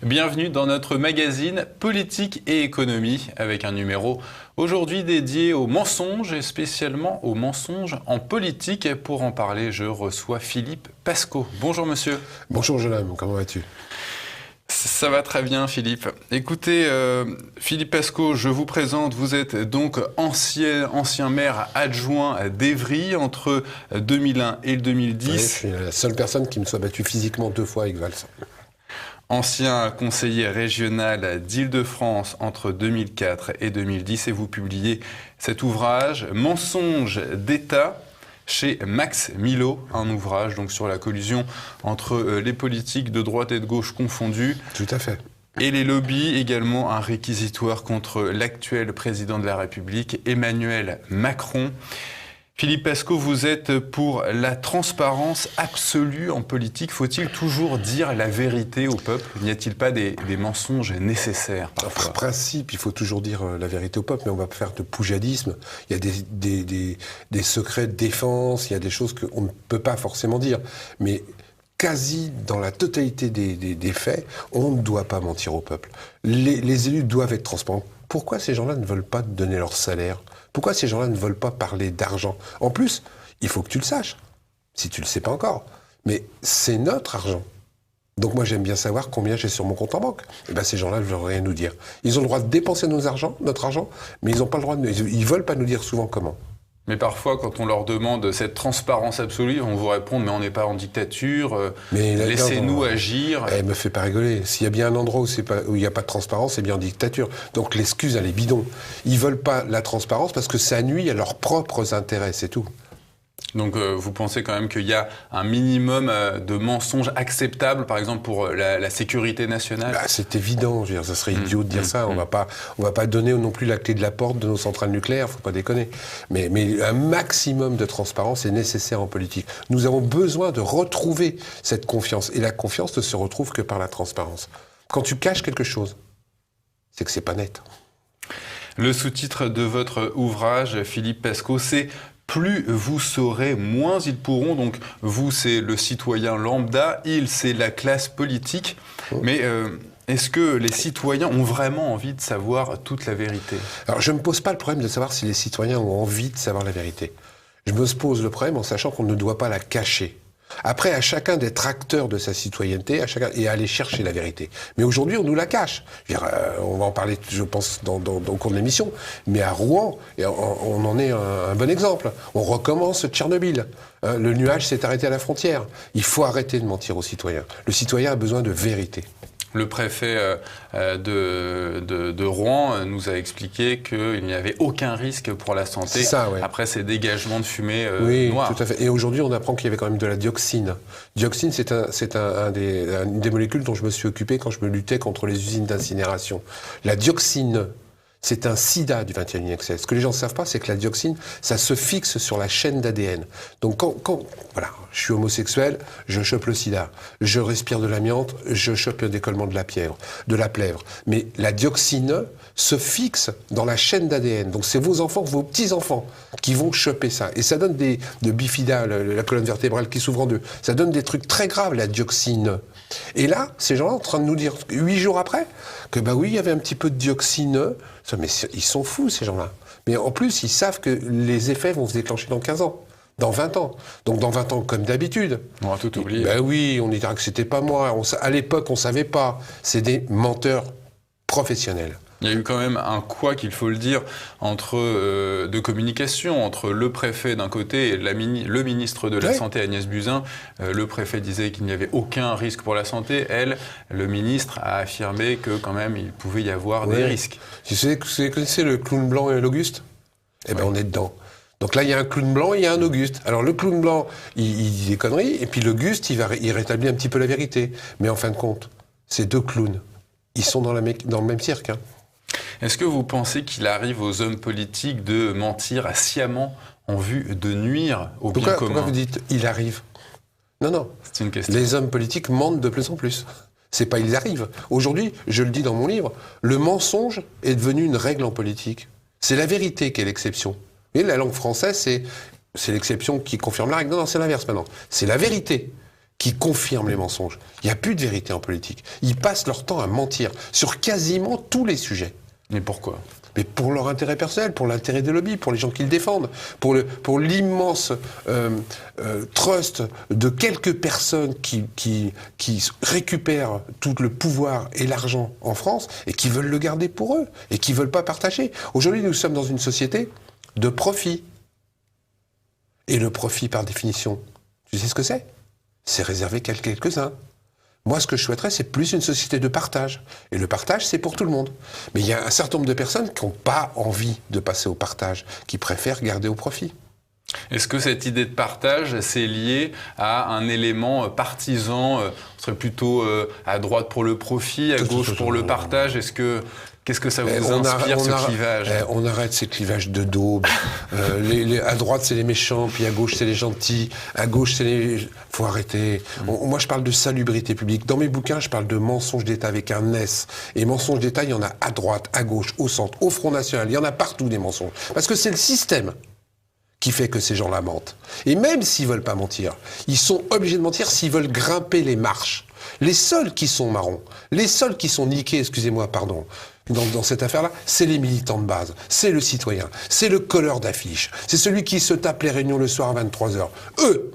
Bienvenue dans notre magazine Politique et Économie avec un numéro aujourd'hui dédié aux mensonges et spécialement aux mensonges en politique. Et pour en parler, je reçois Philippe Pascaud. Bonjour monsieur. Bonjour jeune homme, comment vas-tu ? Ça va très bien Philippe. Écoutez, Philippe Pascaud, je vous présente, vous êtes donc ancien maire adjoint d'Évry entre 2001 et le 2010. Oui, je suis la seule personne qui me soit battue physiquement 2 fois avec Valls. Ancien conseiller régional d'Île-de-France entre 2004 et 2010 et vous publiez cet ouvrage « Mensonges d'État » chez Max Milo, un ouvrage donc sur la collusion entre les politiques de droite et de gauche confondus. Tout à fait. Et les lobbies, également un réquisitoire contre l'actuel président de la République, Emmanuel Macron. Philippe Pascaud, vous êtes pour la transparence absolue en politique. Faut-il toujours dire la vérité au peuple ? N'y a-t-il pas des mensonges nécessaires parfois ? Par principe, il faut toujours dire la vérité au peuple, mais on va pas faire de poujadisme. Il y a des secrets de défense, il y a des choses qu'on ne peut pas forcément dire. Mais quasi dans la totalité des faits, on ne doit pas mentir au peuple. Les élus doivent être transparents. Pourquoi ces gens-là ne veulent pas donner leur salaire ? Pourquoi ces gens-là ne veulent pas parler d'argent ? En plus, il faut que tu le saches, si tu ne le sais pas encore. Mais c'est notre argent. Donc moi, j'aime bien savoir combien j'ai sur mon compte en banque. Et bien ces gens-là ne veulent rien nous dire. Ils ont le droit de dépenser notre argent, mais ils n'ont pas le droit ils veulent pas nous dire souvent comment. Mais parfois, quand on leur demande cette transparence absolue, on vous répond « mais on n'est pas en dictature, laissez-nous agir ». Elle me fait pas rigoler. S'il y a bien un endroit où il n'y a pas de transparence, c'est bien en dictature. Donc l'excuse, elle est bidon. Ils veulent pas la transparence parce que ça nuit à leurs propres intérêts, c'est tout. Donc vous pensez quand même qu'il y a un minimum de mensonges acceptables, par exemple pour la sécurité nationale ? C'est évident, je veux dire, ça serait idiot de dire ça. On va pas donner non plus la clé de la porte de nos centrales nucléaires, faut pas déconner. Mais un maximum de transparence est nécessaire en politique. Nous avons besoin de retrouver cette confiance. Et la confiance ne se retrouve que par la transparence. Quand tu caches quelque chose, c'est que c'est pas net. Le sous-titre de votre ouvrage, Philippe Pascaud, c'est « Plus vous saurez, moins ils pourront ». Donc vous, c'est le citoyen lambda, il, c'est la classe politique. Mais est-ce que les citoyens ont vraiment envie de savoir toute la vérité ? Alors je ne me pose pas le problème de savoir si les citoyens ont envie de savoir la vérité. Je me pose le problème en sachant qu'on ne doit pas la cacher. Après, à chacun d'être acteur de sa citoyenneté, et aller chercher la vérité. Mais aujourd'hui, on nous la cache. Je veux dire, on va en parler, je pense, au cours de l'émission. Mais à Rouen, on en est un bon exemple. On recommence Tchernobyl. Le nuage s'est arrêté à la frontière. Il faut arrêter de mentir aux citoyens. Le citoyen a besoin de vérité. Le préfet de Rouen nous a expliqué qu'il n'y avait aucun risque pour la santé après ces dégagements de fumée noire. Oui, tout à fait. Et aujourd'hui, on apprend qu'il y avait quand même de la dioxine. Dioxine, c'est une des molécules dont je me suis occupé quand je me luttais contre les usines d'incinération. La dioxine, c'est un sida du 21e siècle. Ce que les gens ne savent pas, c'est que la dioxine, ça se fixe sur la chaîne d'ADN. Donc voilà, je suis homosexuel, je chope le sida. Je respire de l'amiante, je chope le décollement de la plèvre. Mais la dioxine se fixe dans la chaîne d'ADN. Donc c'est vos enfants, vos petits-enfants qui vont choper ça. Et ça donne de bifida, la colonne vertébrale qui s'ouvre en deux. Ça donne des trucs très graves, la dioxine. Et là, ces gens-là sont en train de nous dire, 8 jours après, que oui, il y avait un petit peu de dioxine. Mais ils sont fous, ces gens-là. Mais en plus, ils savent que les effets vont se déclencher dans 15 ans, dans 20 ans. Donc dans 20 ans, comme d'habitude. On va tout oublier. Oui, on dira que c'était pas moi. À l'époque, on savait pas. C'est des menteurs professionnels. Il y a eu quand même un couac, il faut le dire, de communication entre le préfet d'un côté et le ministre de la Santé, Agnès Buzyn. Le préfet disait qu'il n'y avait aucun risque pour la santé. Le ministre a affirmé que quand même il pouvait y avoir des risques. Vous connaissez le clown blanc et l'Auguste ? On est dedans. Donc là, il y a un clown blanc et il y a un Auguste. Alors le clown blanc, il dit des conneries, et puis l'Auguste, il rétablit un petit peu la vérité. Mais en fin de compte, ces 2 clowns, ils sont dans le même cirque. Est-ce que vous pensez qu'il arrive aux hommes politiques de mentir sciemment en vue de nuire au bien commun ? Pourquoi vous dites « il arrive » ? Non. C'est une question. Les hommes politiques mentent de plus en plus. C'est pas « ils arrivent ». Aujourd'hui, je le dis dans mon livre, le mensonge est devenu une règle en politique. C'est la vérité qui est l'exception. Et la langue française, c'est l'exception qui confirme la règle. Non, c'est l'inverse maintenant. C'est la vérité qui confirment les mensonges. Il n'y a plus de vérité en politique. Ils passent leur temps à mentir sur quasiment tous les sujets. Mais pourquoi ? Mais pour leur intérêt personnel, pour l'intérêt des lobbies, pour les gens qui le défendent, pour l'immense trust de quelques personnes qui récupèrent tout le pouvoir et l'argent en France et qui veulent le garder pour eux et qui ne veulent pas partager. Aujourd'hui, nous sommes dans une société de profit. Et le profit, par définition, tu sais ce que c'est ? C'est réservé qu'à quelques-uns. Moi, ce que je souhaiterais, c'est plus une société de partage. Et le partage, c'est pour tout le monde. Mais il y a un certain nombre de personnes qui n'ont pas envie de passer au partage, qui préfèrent garder au profit. Est-ce que cette idée de partage, c'est lié à un élément partisan, on serait plutôt à droite pour le profit, à gauche pour le partage ? Qu'est-ce que ça vous inspire, ce clivage ? On arrête ces clivages de daube. À droite, c'est les méchants, puis à gauche, c'est les gentils. À gauche, c'est les... Faut arrêter. Moi, je parle de salubrité publique. Dans mes bouquins, je parle de mensonges d'État avec un S. Et mensonges d'État, il y en a à droite, à gauche, au centre, au Front National. Il y en a partout, des mensonges. Parce que c'est le système qui fait que ces gens-là mentent. Et même s'ils veulent pas mentir, ils sont obligés de mentir s'ils veulent grimper les marches. Les seuls qui sont marrons, les seuls qui sont niqués, excusez-moi, pardon, dans cette affaire-là, c'est les militants de base, c'est le citoyen, c'est le colleur d'affiches, c'est celui qui se tape les réunions le soir à 23h. Eux,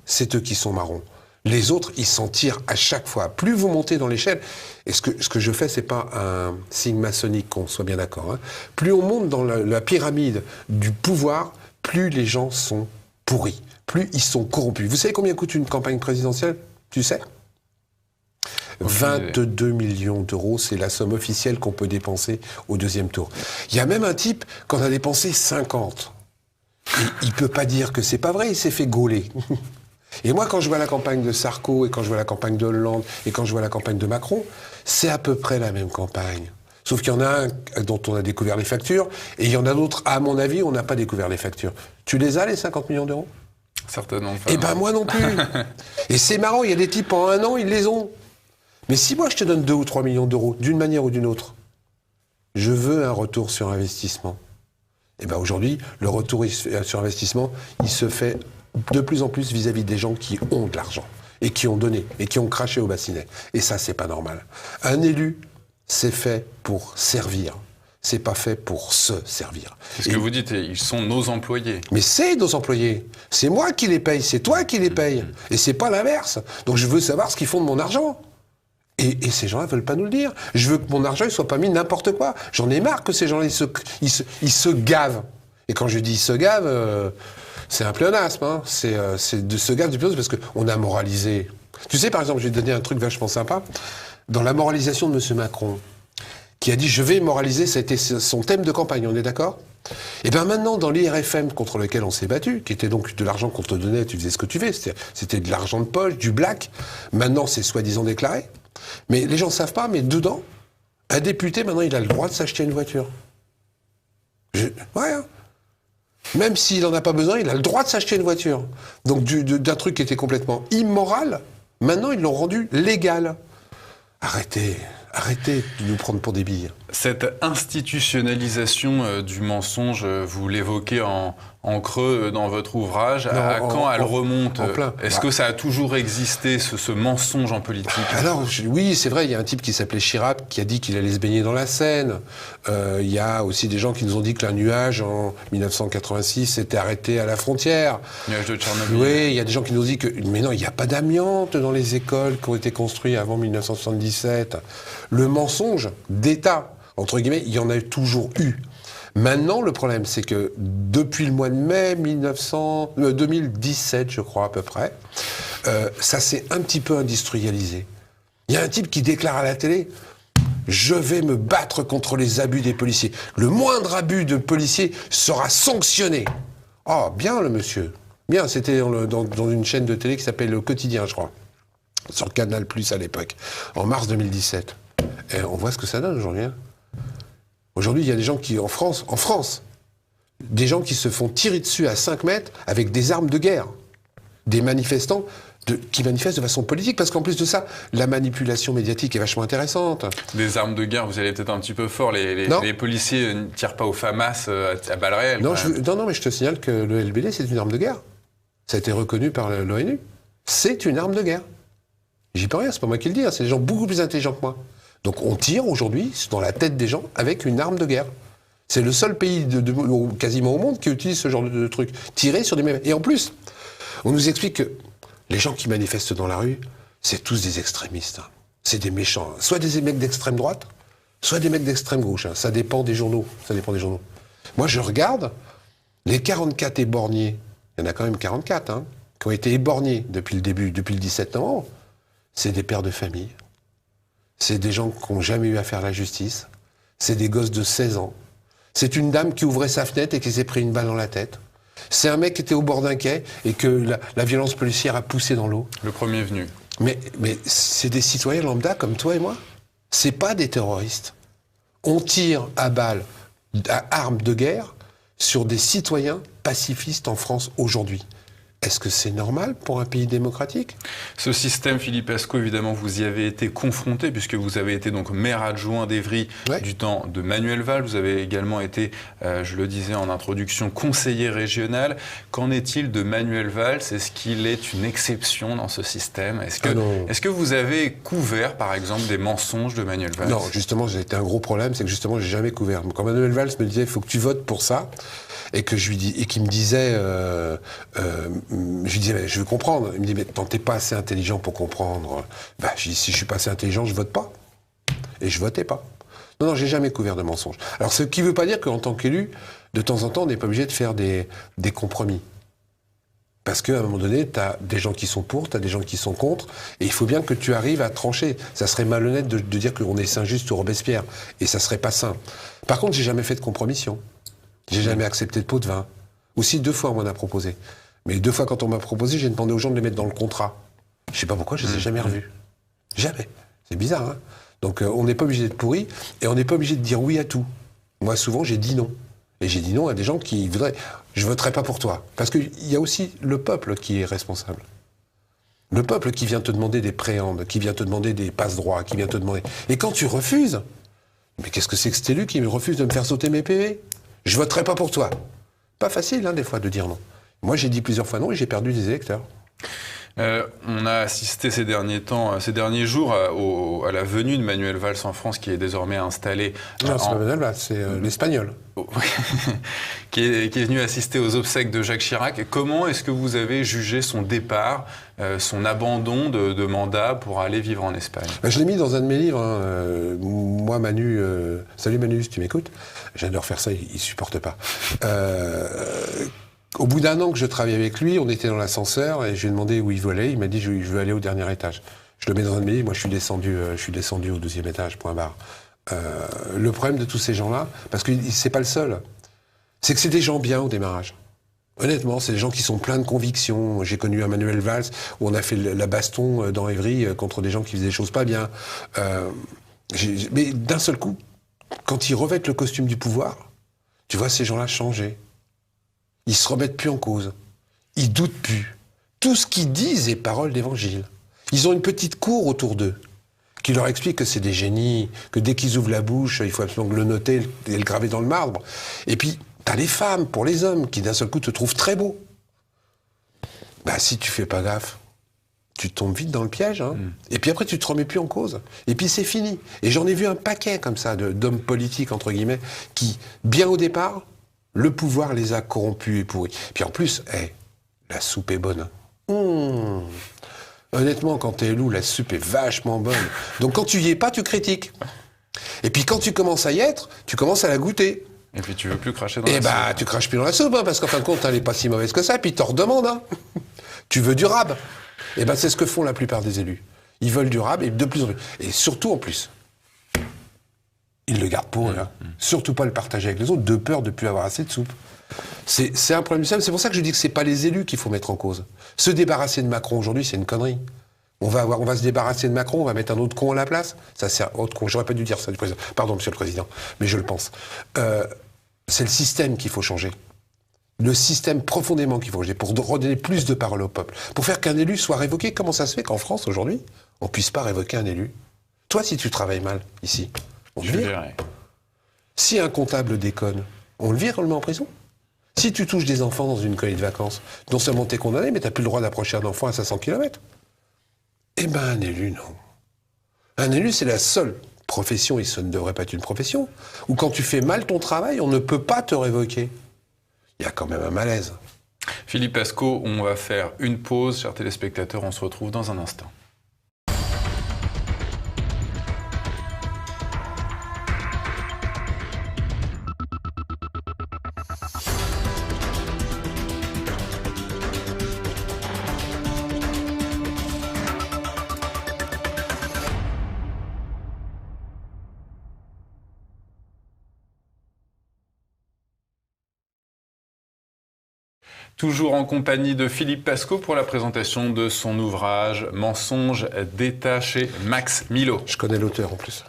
c'est eux qui sont marrons. Les autres, ils s'en tirent à chaque fois. Plus vous montez dans l'échelle, et ce que je fais, c'est pas un signe maçonnique, qu'on soit bien d'accord, hein. Plus on monte dans la pyramide du pouvoir, plus les gens sont pourris, plus ils sont corrompus. Vous savez combien coûte une campagne présidentielle ? Tu sais ? 22 millions d'euros, c'est la somme officielle qu'on peut dépenser au deuxième tour. Il y a même un type qu'on a dépensé 50. Et il peut pas dire que c'est pas vrai, il s'est fait gauler. Et moi, quand je vois la campagne de Sarko, et quand je vois la campagne de Hollande, et quand je vois la campagne de Macron, c'est à peu près la même campagne. Sauf qu'il y en a un dont on a découvert les factures, et il y en a d'autres, à mon avis, on n'a pas découvert les factures. Tu les as, les 50 millions d'euros ? Certainement pas. Eh ben moi non plus. Et c'est marrant, il y a des types en un an, ils les ont. Mais si moi je te donne 2 ou 3 millions d'euros, d'une manière ou d'une autre, je veux un retour sur investissement. Et bien aujourd'hui, le retour sur investissement, il se fait de plus en plus vis-à-vis des gens qui ont de l'argent, et qui ont donné, et qui ont craché au bassinet. Et ça, c'est pas normal. Un élu, c'est fait pour servir. C'est pas fait pour se servir. C'est ce que vous dites, ils sont nos employés. Mais c'est nos employés. C'est moi qui les paye, c'est toi qui les paye. Et c'est pas l'inverse. Donc je veux savoir ce qu'ils font de mon argent. Et ces gens-là ne veulent pas nous le dire. Je veux que mon argent ne soit pas mis n'importe quoi. J'en ai marre que ces gens-là, ils se gavent. Et quand je dis ils se gavent, c'est un pléonasme. Hein. C'est de se gavent du pléonasme parce qu'on a moralisé. Tu sais, par exemple, je vais te donner un truc vachement sympa. Dans la moralisation de M. Macron, qui a dit « je vais moraliser », ça a été son thème de campagne, on est d'accord ? Et bien maintenant, dans l'IRFM contre lequel on s'est battu, qui était donc de l'argent qu'on te donnait, tu faisais ce que tu veux, c'était de l'argent de poche, du black, maintenant c'est soi-disant déclaré. Mais les gens ne savent pas, mais dedans, un député, maintenant, il a le droit de s'acheter une voiture. Ouais, hein. Même s'il n'en a pas besoin, il a le droit de s'acheter une voiture. Donc d'un truc qui était complètement immoral, maintenant, ils l'ont rendu légal. Arrêtez de nous prendre pour des billes. Cette institutionnalisation du mensonge, vous l'évoquez en creux dans votre ouvrage. À quand elle remonte ? Est-ce que ça a toujours existé, ce mensonge en politique ? Alors, oui, c'est vrai, il y a un type qui s'appelait Chirac qui a dit qu'il allait se baigner dans la Seine. Il y a aussi des gens qui nous ont dit que un nuage, en 1986, s'était arrêté à la frontière. Nuage de Tchernobyl. Oui, il y a des gens qui nous ont dit que... Mais non, il n'y a pas d'amiante dans les écoles qui ont été construites avant 1977. Le mensonge d'État, entre guillemets, il y en a toujours eu. Maintenant, le problème, c'est que depuis le mois de mai 2017, je crois à peu près, ça s'est un petit peu industrialisé. Il y a un type qui déclare à la télé « Je vais me battre contre les abus des policiers. Le moindre abus de policier sera sanctionné. » Oh, bien le monsieur. Bien, c'était dans une chaîne de télé qui s'appelle Le Quotidien, je crois. Sur le Canal+, à l'époque, en mars 2017. Et on voit ce que ça donne aujourd'hui. Hein. Aujourd'hui, il y a des gens qui, en France, des gens qui se font tirer dessus à 5 mètres avec des armes de guerre. Des manifestants qui manifestent de façon politique, parce qu'en plus de ça, la manipulation médiatique est vachement intéressante. Des armes de guerre, vous allez peut-être un petit peu fort. Les policiers ne tirent pas au FAMAS à balles réelles. Non, mais je te signale que le LBD, c'est une arme de guerre. Ça a été reconnu par l'ONU. c'est une arme de guerre. J'y peux rien, c'est pas moi qui le dis, hein, c'est des gens beaucoup plus intelligents que moi. Donc on tire aujourd'hui dans la tête des gens avec une arme de guerre. C'est le seul pays quasiment au monde qui utilise ce genre de truc. Tirer sur des mecs. Et en plus, on nous explique que les gens qui manifestent dans la rue, c'est tous des extrémistes. Hein. C'est des méchants. Hein. Soit des mecs d'extrême droite, soit des mecs d'extrême gauche. Hein. Ça dépend des journaux. Moi, je regarde les 44 éborgnés. Il y en a quand même 44, hein, qui ont été éborgnés depuis le 17 novembre. C'est des pères de famille. C'est des gens qui n'ont jamais eu à faire la justice. C'est des gosses de 16 ans. C'est une dame qui ouvrait sa fenêtre et qui s'est pris une balle dans la tête. C'est un mec qui était au bord d'un quai et que la violence policière a poussé dans l'eau. Le premier venu. Mais c'est des citoyens lambda comme toi et moi. C'est pas des terroristes. On tire à balles, à armes de guerre, sur des citoyens pacifistes en France aujourd'hui. Est-ce que c'est normal pour un pays démocratique ? Ce système, Philippe Pascaud, évidemment, vous y avez été confronté, puisque vous avez été donc maire adjoint d'Évry du temps de Manuel Valls. Vous avez également été, je le disais en introduction, conseiller régional. Qu'en est-il de Manuel Valls ? Est-ce qu'il est une exception dans ce système ? Est-ce que vous avez couvert, par exemple, des mensonges de Manuel Valls ? Non, justement, c'était un gros problème, c'est que justement, j'ai jamais couvert. Quand Manuel Valls me disait, il faut que tu votes pour ça, et qu'il me disait, je lui disais, mais je veux comprendre. Il me dit, mais t'es pas assez intelligent pour comprendre. Je dis, si je suis pas assez intelligent, je vote pas. Et je votais pas. Non, j'ai jamais couvert de mensonges. Alors, ce qui veut pas dire qu'en tant qu'élu, de temps en temps, on n'est pas obligé de faire des compromis. Parce qu'à un moment donné, t'as des gens qui sont pour, t'as des gens qui sont contre, et il faut bien que tu arrives à trancher. Ça serait malhonnête de dire qu'on est Saint-Just ou Robespierre, et ça serait pas sain. Par contre, j'ai jamais fait de compromission. J'ai jamais accepté de pot de vin. Aussi, 2 fois, on m'en a proposé. Mais 2 fois, quand on m'a proposé, j'ai demandé aux gens de les mettre dans le contrat. Je sais pas pourquoi, je les ai jamais revus. Jamais. C'est bizarre, hein. Donc, on n'est pas obligé d'être pourri, et on n'est pas obligé de dire oui à tout. Moi, souvent, j'ai dit non. Et j'ai dit non à des gens qui voudraient... Je voterai pas pour toi. Parce qu'il y a aussi le peuple qui est responsable. Le peuple qui vient te demander des préambles, qui vient te demander des passe-droits, qui vient te demander... Et quand tu refuses... Mais qu'est-ce que c'est que cet élu qui me refuse de me faire sauter mes PV ? Je voterai pas pour toi. Pas facile, hein, des fois, de dire non. Moi, j'ai dit plusieurs fois non et j'ai perdu des électeurs. On a assisté ces derniers jours à la venue de Manuel Valls en France, qui est désormais installé... Non, c'est pas Manuel Valls, c'est l'Espagnol. qui est venu assister aux obsèques de Jacques Chirac. Comment est-ce que vous avez jugé son départ, son abandon de mandat pour aller vivre en Espagne ? Je l'ai mis dans un de mes livres. Hein. Moi, Manu... salut Manu, si tu m'écoutes. J'adore faire ça, il supporte pas. Au bout d'un an que je travaillais avec lui, on était dans l'ascenseur et je lui ai demandé où il voulait aller. Il m'a dit je veux aller au dernier étage. Je le mets dans un de mes livres. Moi, je suis descendu au 12e étage, point barre. Le problème de tous ces gens-là, parce que c'est pas le seul, c'est que c'est des gens bien au démarrage. Honnêtement, c'est des gens qui sont pleins de convictions. J'ai connu un Manuel Valls où on a fait la baston dans Évry contre des gens qui faisaient des choses pas bien. Mais d'un seul coup, quand ils revêtent le costume du pouvoir, tu vois ces gens-là changer. Ils se remettent plus en cause. Ils doutent plus. Tout ce qu'ils disent est parole d'évangile. Ils ont une petite cour autour d'eux qui leur explique que c'est des génies, que dès qu'ils ouvrent la bouche, il faut absolument le noter et le graver dans le marbre. Et puis, t'as les femmes pour les hommes qui d'un seul coup te trouvent très beau. Si tu fais pas gaffe, tu tombes vite dans le piège. Hein. Et puis après, tu te remets plus en cause. Et puis c'est fini. Et j'en ai vu un paquet comme ça d'hommes politiques, entre guillemets, qui, bien au départ, le pouvoir les a corrompus et pourris. Puis en plus, la soupe est bonne. Honnêtement, quand t'es élu, la soupe est vachement bonne. Donc quand tu y es pas, tu critiques. Et puis quand tu commences à y être, tu commences à la goûter. Et puis tu veux plus cracher dans la soupe. Tu craches plus dans la soupe, hein, parce qu'en fin de compte, elle est pas si mauvaise que ça, puis t'en redemandes. Hein. Tu veux du rab. C'est ce que font la plupart des élus. Ils veulent du rab, et de plus en plus. Et surtout, en plus, ils le gardent pour eux. Hein. Surtout pas le partager avec les autres, de peur de plus avoir assez de soupe. C'est un problème simple. C'est pour ça que je dis que c'est pas les élus qu'il faut mettre en cause. Se débarrasser de Macron aujourd'hui, c'est une connerie. On va se débarrasser de Macron, on va mettre un autre con à la place. Ça sert autre con. J'aurais pas dû dire ça du président. Pardon, monsieur le président, mais je le pense. C'est le système qu'il faut changer. Le système profondément qu'il faut changer pour redonner plus de parole au peuple. Pour faire qu'un élu soit révoqué. Comment ça se fait qu'en France, aujourd'hui, on puisse pas révoquer un élu ? Toi, si tu travailles mal, ici, on te vire. Si un comptable déconne, on le vire, on le met en prison. Si tu touches des enfants dans une colonie de vacances, non seulement t'es condamné, mais t'as plus le droit d'approcher un enfant à 500 km. Eh ben, un élu, non. Un élu, c'est la seule profession, et ce ne devrait pas être une profession, où quand tu fais mal ton travail, on ne peut pas te révoquer. Il y a quand même un malaise. Philippe Pascaud, on va faire une pause. Chers téléspectateurs, on se retrouve dans un instant. Toujours en compagnie de Philippe Pascaud pour la présentation de son ouvrage « Mensonges d'État » chez Max Milo. Je connais l'auteur en plus.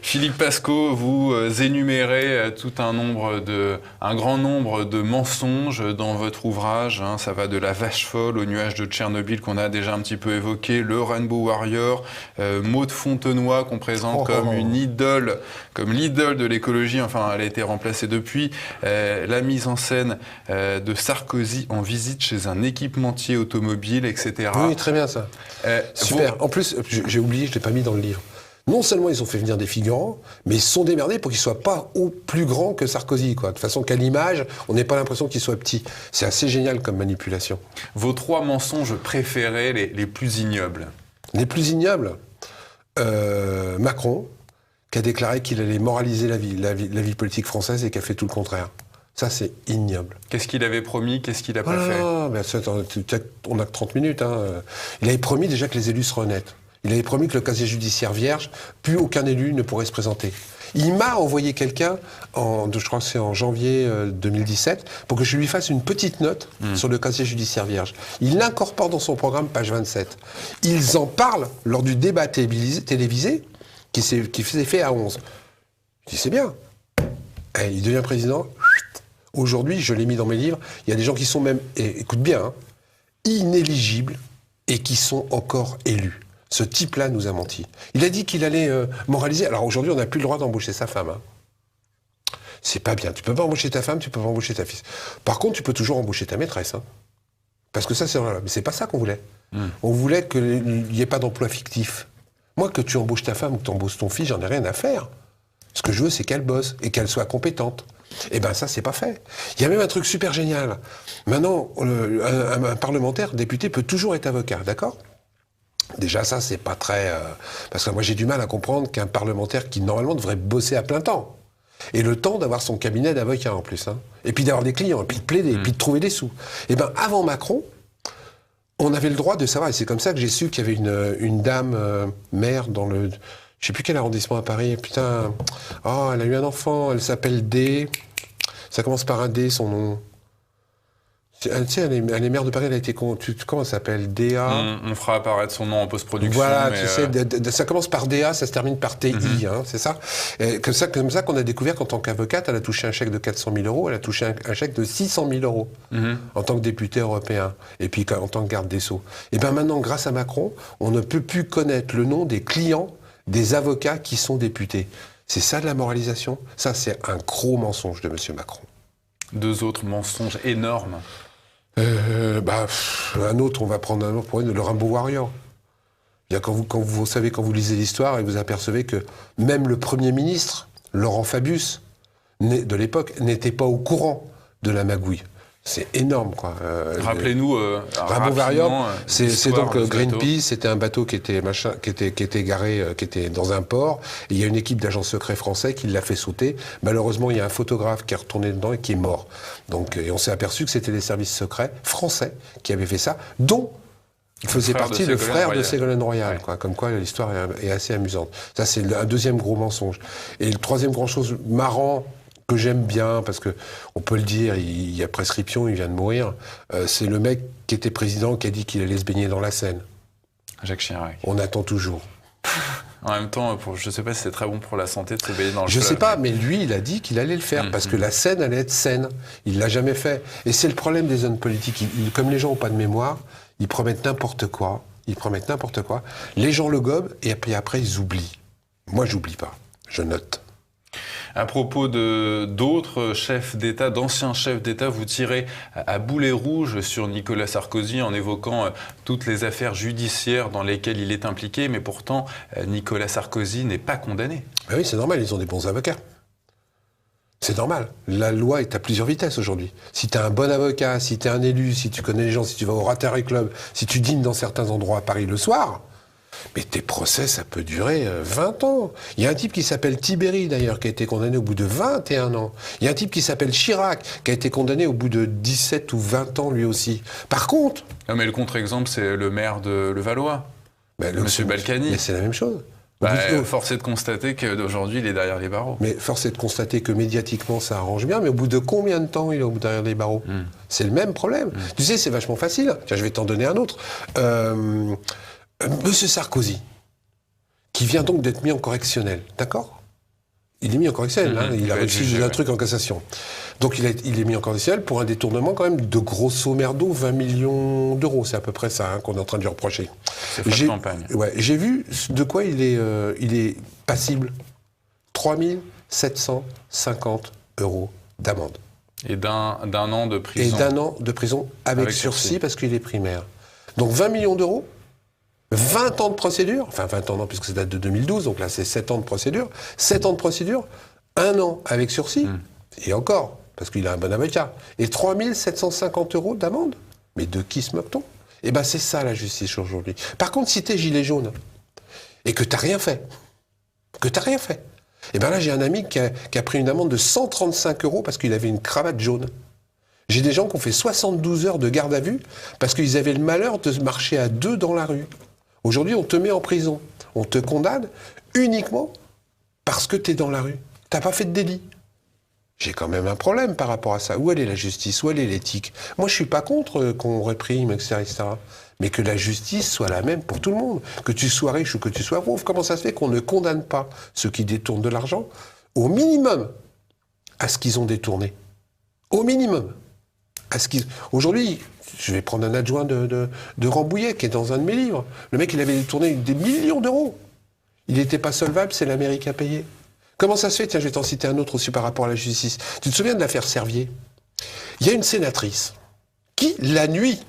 Philippe Pascaud, vous énumérez un grand nombre de mensonges dans votre ouvrage. Ça va de la vache folle au nuage de Tchernobyl qu'on a déjà un petit peu évoqué, le Rainbow Warrior, Maud Fontenoy qu'on présente comme une idole, comme l'idole de l'écologie. Enfin, elle a été remplacée depuis. La mise en scène de Sarkozy en visite chez un équipementier automobile, etc. Oui, très bien ça. Super. En plus, j'ai oublié, je ne l'ai pas mis dans le livre. Non seulement ils ont fait venir des figurants, mais ils se sont démerdés pour qu'ils ne soient pas plus grands que Sarkozy, quoi. De façon qu'à l'image, on n'ait pas l'impression qu'il soit petit. C'est assez génial comme manipulation. Vos 3 mensonges préférés, les plus ignobles? Les plus ignobles, Macron, qui a déclaré qu'il allait moraliser la vie politique française et qui a fait tout le contraire. Ça, c'est ignoble. Qu'est-ce qu'il avait promis? Qu'est-ce qu'il n'a pas fait? Ben, on n'a que 30 minutes. Il avait promis déjà que les élus seraient honnêtes. Il avait promis que le casier judiciaire vierge, plus aucun élu ne pourrait se présenter. Il m'a envoyé quelqu'un, je crois que c'est en janvier 2017, pour que je lui fasse une petite note sur le casier judiciaire vierge. Il l'incorpore dans son programme, page 27. Ils en parlent lors du débat télévisé qui s'est fait à 11. Je dis, c'est bien. Il devient président. Aujourd'hui, je l'ai mis dans mes livres, il y a des gens qui sont même, et écoute bien, inéligibles et qui sont encore élus. Ce type-là nous a menti. Il a dit qu'il allait moraliser. Alors aujourd'hui, on n'a plus le droit d'embaucher sa femme. C'est pas bien. Tu peux pas embaucher ta femme, tu peux pas embaucher ta fille. Par contre, tu peux toujours embaucher ta maîtresse. Parce que ça, c'est vrai. Mais c'est pas ça qu'on voulait. On voulait qu'il n'y ait pas d'emploi fictif. Moi, que tu embauches ta femme ou que tu embauches ton fils, j'en ai rien à faire. Ce que je veux, c'est qu'elle bosse et qu'elle soit compétente. Eh ben ça, c'est pas fait. Il y a même un truc super génial. Maintenant, un parlementaire, député, peut toujours être avocat, d'accord ? Déjà, ça, c'est pas très... parce que moi, j'ai du mal à comprendre qu'un parlementaire qui, normalement, devrait bosser à plein temps, ait le temps d'avoir son cabinet d'avocat, en plus. Et puis d'avoir des clients, et puis de plaider, et puis de trouver des sous. Eh bien, avant Macron, on avait le droit de savoir, et c'est comme ça que j'ai su qu'il y avait une dame maire dans le... Je sais plus quel arrondissement à Paris. Putain, elle a eu un enfant, elle s'appelle D. Ça commence par un D, son nom. Tu sais, elle est maire de Paris, elle a été... Comment elle s'appelle? DA. On fera apparaître son nom en post-production. Voilà, tu sais, ça commence par DA, ça se termine par TI, c'est ça? Et comme ça qu'on a découvert qu'en tant qu'avocate, elle a touché un chèque de 400 000 euros, elle a touché un chèque de 600 000 euros en tant que députée européen, et puis en tant que garde des Sceaux. Et bien maintenant, grâce à Macron, on ne peut plus connaître le nom des clients des avocats qui sont députés. C'est ça de la moralisation? Ça, c'est un gros mensonge de M. Macron. 2 autres mensonges énormes. Un autre, on va prendre un autre pour le Rainbow Warrior. Quand vous lisez l'histoire et vous apercevez que même le Premier ministre, Laurent Fabius, de l'époque, n'était pas au courant de la magouille. C'est énorme, quoi. Rappelez-nous Rainbow Warrior, c'est donc Greenpeace. C'était un bateau qui était garé, qui était dans un port. Et il y a une équipe d'agents secrets français qui l'a fait sauter. Malheureusement, il y a un photographe qui est retourné dedans et qui est mort. Donc, et on s'est aperçu que c'était les services secrets français qui avaient fait ça, dont faisait partie le frère de Ségolène Royal. Quoi. Comme quoi, l'histoire est assez amusante. Ça, c'est un deuxième gros mensonge. Et le troisième grand chose marrant que j'aime bien, parce que on peut le dire, il y a prescription, il vient de mourir, c'est le mec qui était président qui a dit qu'il allait se baigner dans la Seine. Jacques Chirac. On attend toujours. En même temps, je ne sais pas si c'est très bon pour la santé de se baigner dans le fleuve. Je ne sais pas, mais lui, il a dit qu'il allait le faire, parce que la Seine allait être saine. Il ne l'a jamais fait. Et c'est le problème des hommes politiques. Comme les gens n'ont pas de mémoire, ils promettent n'importe quoi. Les gens le gobent, et puis après, ils oublient. Moi, j'oublie pas. Je note. À propos d'autres chefs d'État, d'anciens chefs d'État, vous tirez à boulet rouge sur Nicolas Sarkozy en évoquant toutes les affaires judiciaires dans lesquelles il est impliqué, mais pourtant Nicolas Sarkozy n'est pas condamné. Ben oui, c'est normal, ils ont des bons avocats. C'est normal. La loi est à plusieurs vitesses aujourd'hui. Si tu as un bon avocat, si tu es un élu, si tu connais les gens, si tu vas au Rotary Club, si tu dînes dans certains endroits à Paris le soir, mais tes procès, ça peut durer 20 ans. Il y a un type qui s'appelle Tibéri, d'ailleurs, qui a été condamné au bout de 21 ans. Il y a un type qui s'appelle Chirac, qui a été condamné au bout de 17 ou 20 ans, lui aussi. Par contre... Non, mais le contre-exemple, c'est le maire de Levallois, Monsieur Balkany. Mais c'est la même chose. Force est de constater qu'aujourd'hui, il est derrière les barreaux. Mais force est de constater que médiatiquement, ça arrange bien, mais au bout de combien de temps il est derrière les barreaux C'est le même problème. Tu sais, c'est vachement facile. Tiens, je vais t'en donner un autre. Monsieur Sarkozy, qui vient donc d'être mis en correctionnel, d'accord ? Il est mis en correctionnel, hein, il a réussi un truc en cassation. Donc il est mis en correctionnel pour un détournement quand même de grosso merdo 20 millions d'euros. C'est à peu près ça qu'on est en train de lui reprocher. C'est frais de campagne. Ouais, j'ai vu de quoi il est passible. 3 750 € d'amende. Et d'un an de prison. Et d'un an de prison avec sursis parce qu'il est primaire. Donc 20 millions d'euros, 20 ans de procédure, enfin 20 ans non, puisque ça date de 2012, donc là c'est 7 ans de procédure, 7 ans de procédure, 1 an avec sursis, et encore, parce qu'il a un bon avocat, et 3 750 € d'amende. Mais de qui se moque-t-on ? Eh bien c'est ça la justice aujourd'hui. Par contre, si t'es gilet jaune, et que t'as rien fait, eh bien là j'ai un ami qui a pris une amende de 135 € parce qu'il avait une cravate jaune. J'ai des gens qui ont fait 72 heures de garde à vue parce qu'ils avaient le malheur de marcher à deux dans la rue. Aujourd'hui, on te met en prison. On te condamne uniquement parce que tu es dans la rue. T'as pas fait de délit. J'ai quand même un problème par rapport à ça. Où elle est la justice ? Où elle est l'éthique ? Moi, je suis pas contre qu'on réprime, etc., mais que la justice soit la même pour tout le monde. Que tu sois riche ou que tu sois pauvre. Comment ça se fait qu'on ne condamne pas ceux qui détournent de l'argent au minimum à ce qu'ils ont détourné ? Au minimum. Aujourd'hui, je vais prendre un adjoint de Rambouillet, qui est dans un de mes livres. Le mec, il avait détourné des millions d'euros. Il n'était pas solvable, c'est la mairie qui a payé. Comment ça se fait ? Tiens, je vais t'en citer un autre aussi par rapport à la justice. Tu te souviens de l'affaire Servier ? Il y a une sénatrice qui, la nuit,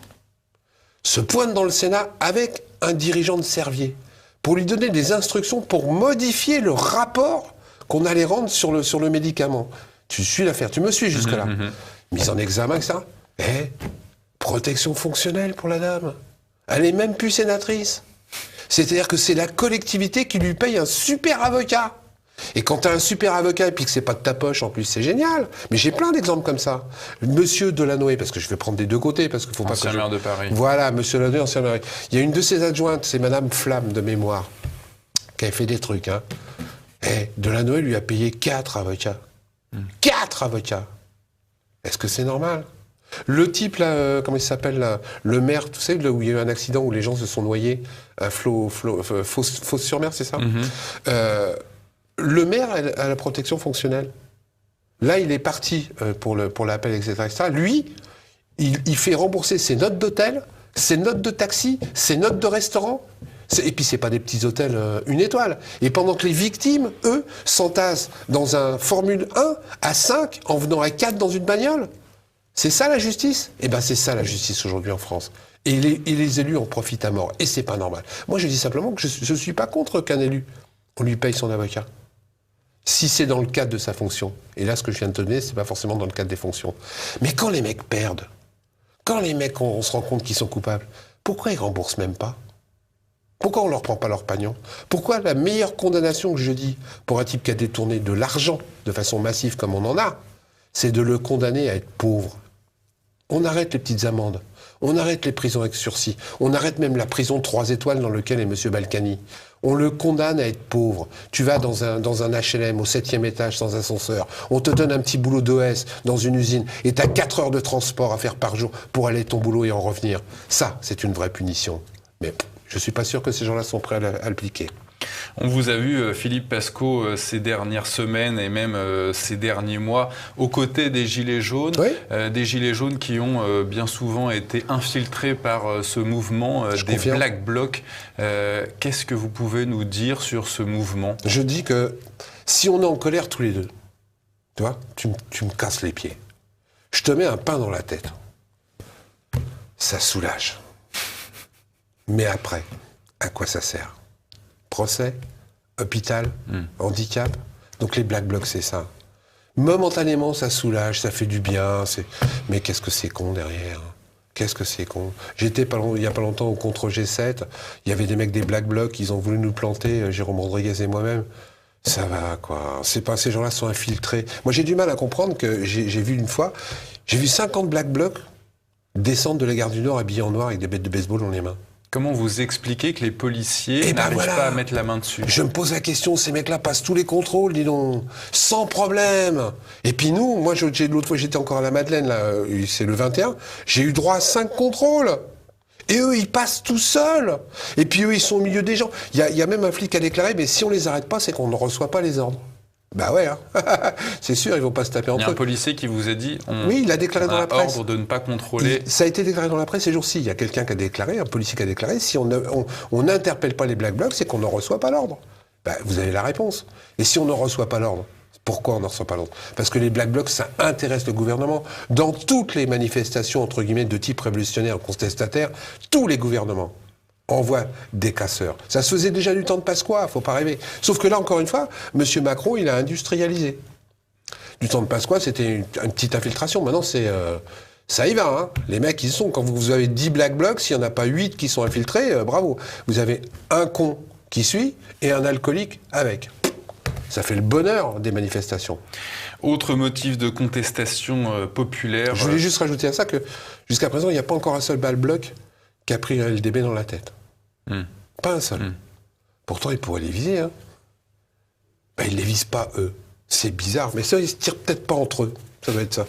se pointe dans le Sénat avec un dirigeant de Servier pour lui donner des instructions pour modifier le rapport qu'on allait rendre sur le médicament. Tu suis l'affaire, tu me suis jusque-là. Mise en examen, etc. Protection fonctionnelle pour la dame. Elle est même plus sénatrice. C'est-à-dire que c'est la collectivité qui lui paye un super avocat. Et quand tu as un super avocat et puis que c'est pas de ta poche, en plus, c'est génial. Mais j'ai plein d'exemples comme ça. Monsieur Delanoë, parce que je vais prendre des deux côtés, parce qu'il faut pas que ancien maire de Paris. Voilà, monsieur Delanoë, ancien maire. Il y a une de ses adjointes, c'est Madame Flamme de mémoire, qui a fait des trucs. Hein. Delanoë lui a payé 4 avocats. 4 avocats. Est-ce que c'est normal ? Le type, là, comment il s'appelle, là, le maire, tu sais, là où il y a eu un accident où les gens se sont noyés, Fos-sur-Mer, c'est ça ? Le maire a la protection fonctionnelle. Là, il est parti pour l'appel, etc. Lui, il fait rembourser ses notes d'hôtel, ses notes de taxi, ses notes de restaurant. Et puis, c'est pas des petits hôtels 1 étoile. Et pendant que les victimes, eux, s'entassent dans un Formule 1 à 5 en venant à 4 dans une bagnole. C'est ça la justice ? Eh bien, c'est ça la justice aujourd'hui en France. Et les élus en profitent à mort. Et c'est pas normal. Moi, je dis simplement que je suis pas contre qu'un élu, on lui paye son avocat. Si c'est dans le cadre de sa fonction. Et là, ce que je viens de te donner, c'est pas forcément dans le cadre des fonctions. Mais quand les mecs perdent, quand les mecs, on se rend compte qu'ils sont coupables, pourquoi ils remboursent même pas ? Pourquoi on leur prend pas leur pagnon ? Pourquoi la meilleure condamnation que je dis pour un type qui a détourné de l'argent de façon massive comme on en a, c'est de le condamner à être pauvre. On arrête les petites amendes. On arrête les prisons avec sursis. On arrête même la prison 3 étoiles dans laquelle est M. Balkany. On le condamne à être pauvre. Tu vas dans un HLM au 7e étage sans ascenseur. On te donne un petit boulot d'OS dans une usine et tu as 4 heures de transport à faire par jour pour aller à ton boulot et en revenir. Ça, c'est une vraie punition. Mais je ne suis pas sûr que ces gens-là sont prêts à l'appliquer. On vous a vu, Philippe Pascot, ces dernières semaines et même ces derniers mois, aux côtés des Gilets jaunes, oui. Des Gilets jaunes qui ont bien souvent été infiltrés par ce mouvement des Black Blocs. Qu'est-ce que vous pouvez nous dire sur ce mouvement ? Je dis que si on est en colère tous les deux, Tu vois, tu me casses les pieds. Je te mets un pain dans la tête. Ça soulage. Mais après, à quoi ça sert? Procès, hôpital, handicap. Donc les Black Blocs, c'est ça. Momentanément, ça soulage, ça fait du bien. Mais qu'est-ce que c'est con derrière? Qu'est-ce que c'est con? J'étais il y a pas longtemps au contre G7. Il y avait des mecs des Black Blocs, ils ont voulu nous planter, Jérôme Rodriguez et moi-même. Ça va, quoi. C'est pas, ces gens-là sont infiltrés. Moi, j'ai du mal à comprendre que j'ai vu une fois, j'ai vu 50 Black Blocs descendre de la gare du Nord habillés en noir avec des bêtes de baseball dans les mains. Comment vous expliquez que les policiers n'arrivent pas à mettre la main dessus? Je me pose la question, ces mecs-là passent tous les contrôles, dis donc, sans problème. Et puis nous, moi, l'autre fois, j'étais encore à la Madeleine, là, c'est le 21, j'ai eu droit à 5 contrôles. Et eux, ils passent tout seuls. Et puis eux, ils sont au milieu des gens. Il y a même un flic qui a déclaré, mais si on les arrête pas, c'est qu'on ne reçoit pas les ordres. Bah ouais, hein. C'est sûr, ils vont pas se taper entre eux. Il y a un policier qui vous a dit, oui, il a déclaré dans la presse. Ordre de ne pas contrôler. Ça a été déclaré dans la presse ces jours-ci. Il y a quelqu'un qui a déclaré, un policier qui a déclaré, si on n'interpelle pas les Black Blocs, c'est qu'on ne reçoit pas l'ordre. Bah, vous avez la réponse. Et si on ne reçoit pas l'ordre, pourquoi on ne reçoit pas l'ordre? Parce que les Black Blocs, ça intéresse le gouvernement. Dans toutes les manifestations, entre guillemets, de type révolutionnaire ou contestataire, tous les gouvernements envoie des casseurs. Ça se faisait déjà du temps de Pasqua, faut pas rêver. Sauf que là, encore une fois, M. Macron, il a industrialisé. Du temps de Pasqua, c'était une petite infiltration. Maintenant, ça y va, hein. Les mecs, ils sont. Quand vous avez 10 Black Blocs, s'il n'y en a pas 8 qui sont infiltrés, bravo. Vous avez un con qui suit et un alcoolique avec. Ça fait le bonheur des manifestations. Autre motif de contestation populaire... Je voulais juste rajouter à ça que, jusqu'à présent, il n'y a pas encore un seul Black Bloc qui a pris un LDB dans la tête. Pas un seul. Pourtant, ils pourraient les viser. Hein. Ben, ils ne les visent pas, eux. C'est bizarre. Mais ça, ils ne se tirent peut-être pas entre eux. Ça doit être ça.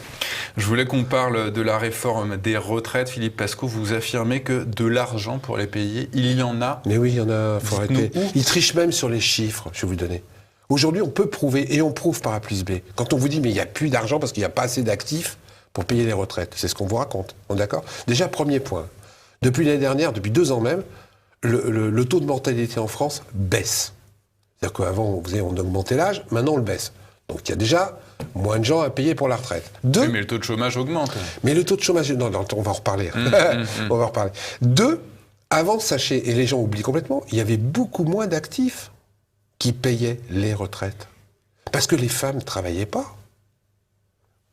Je voulais qu'on parle de la réforme des retraites. Philippe Pasqua, vous affirmez que de l'argent pour les payer, il y en a. Mais oui, il y en a. Il faut arrêter. Ils trichent même sur les chiffres, je vais vous donner. Aujourd'hui, on peut prouver, et on prouve par A plus B. Quand on vous dit, mais il n'y a plus d'argent parce qu'il n'y a pas assez d'actifs pour payer les retraites. C'est ce qu'on vous raconte. On est d'accord? Déjà, premier point. Depuis l'année dernière, depuis 2 ans même, le taux de mortalité en France baisse. C'est-à-dire qu'avant, on augmentait l'âge, maintenant on le baisse. Donc il y a déjà moins de gens à payer pour la retraite. Oui, mais le taux de chômage augmente. Mais le taux de chômage... Non, on va en reparler. On va en reparler. 2, avant, sachez, et les gens oublient complètement, il y avait beaucoup moins d'actifs qui payaient les retraites. Parce que les femmes ne travaillaient pas.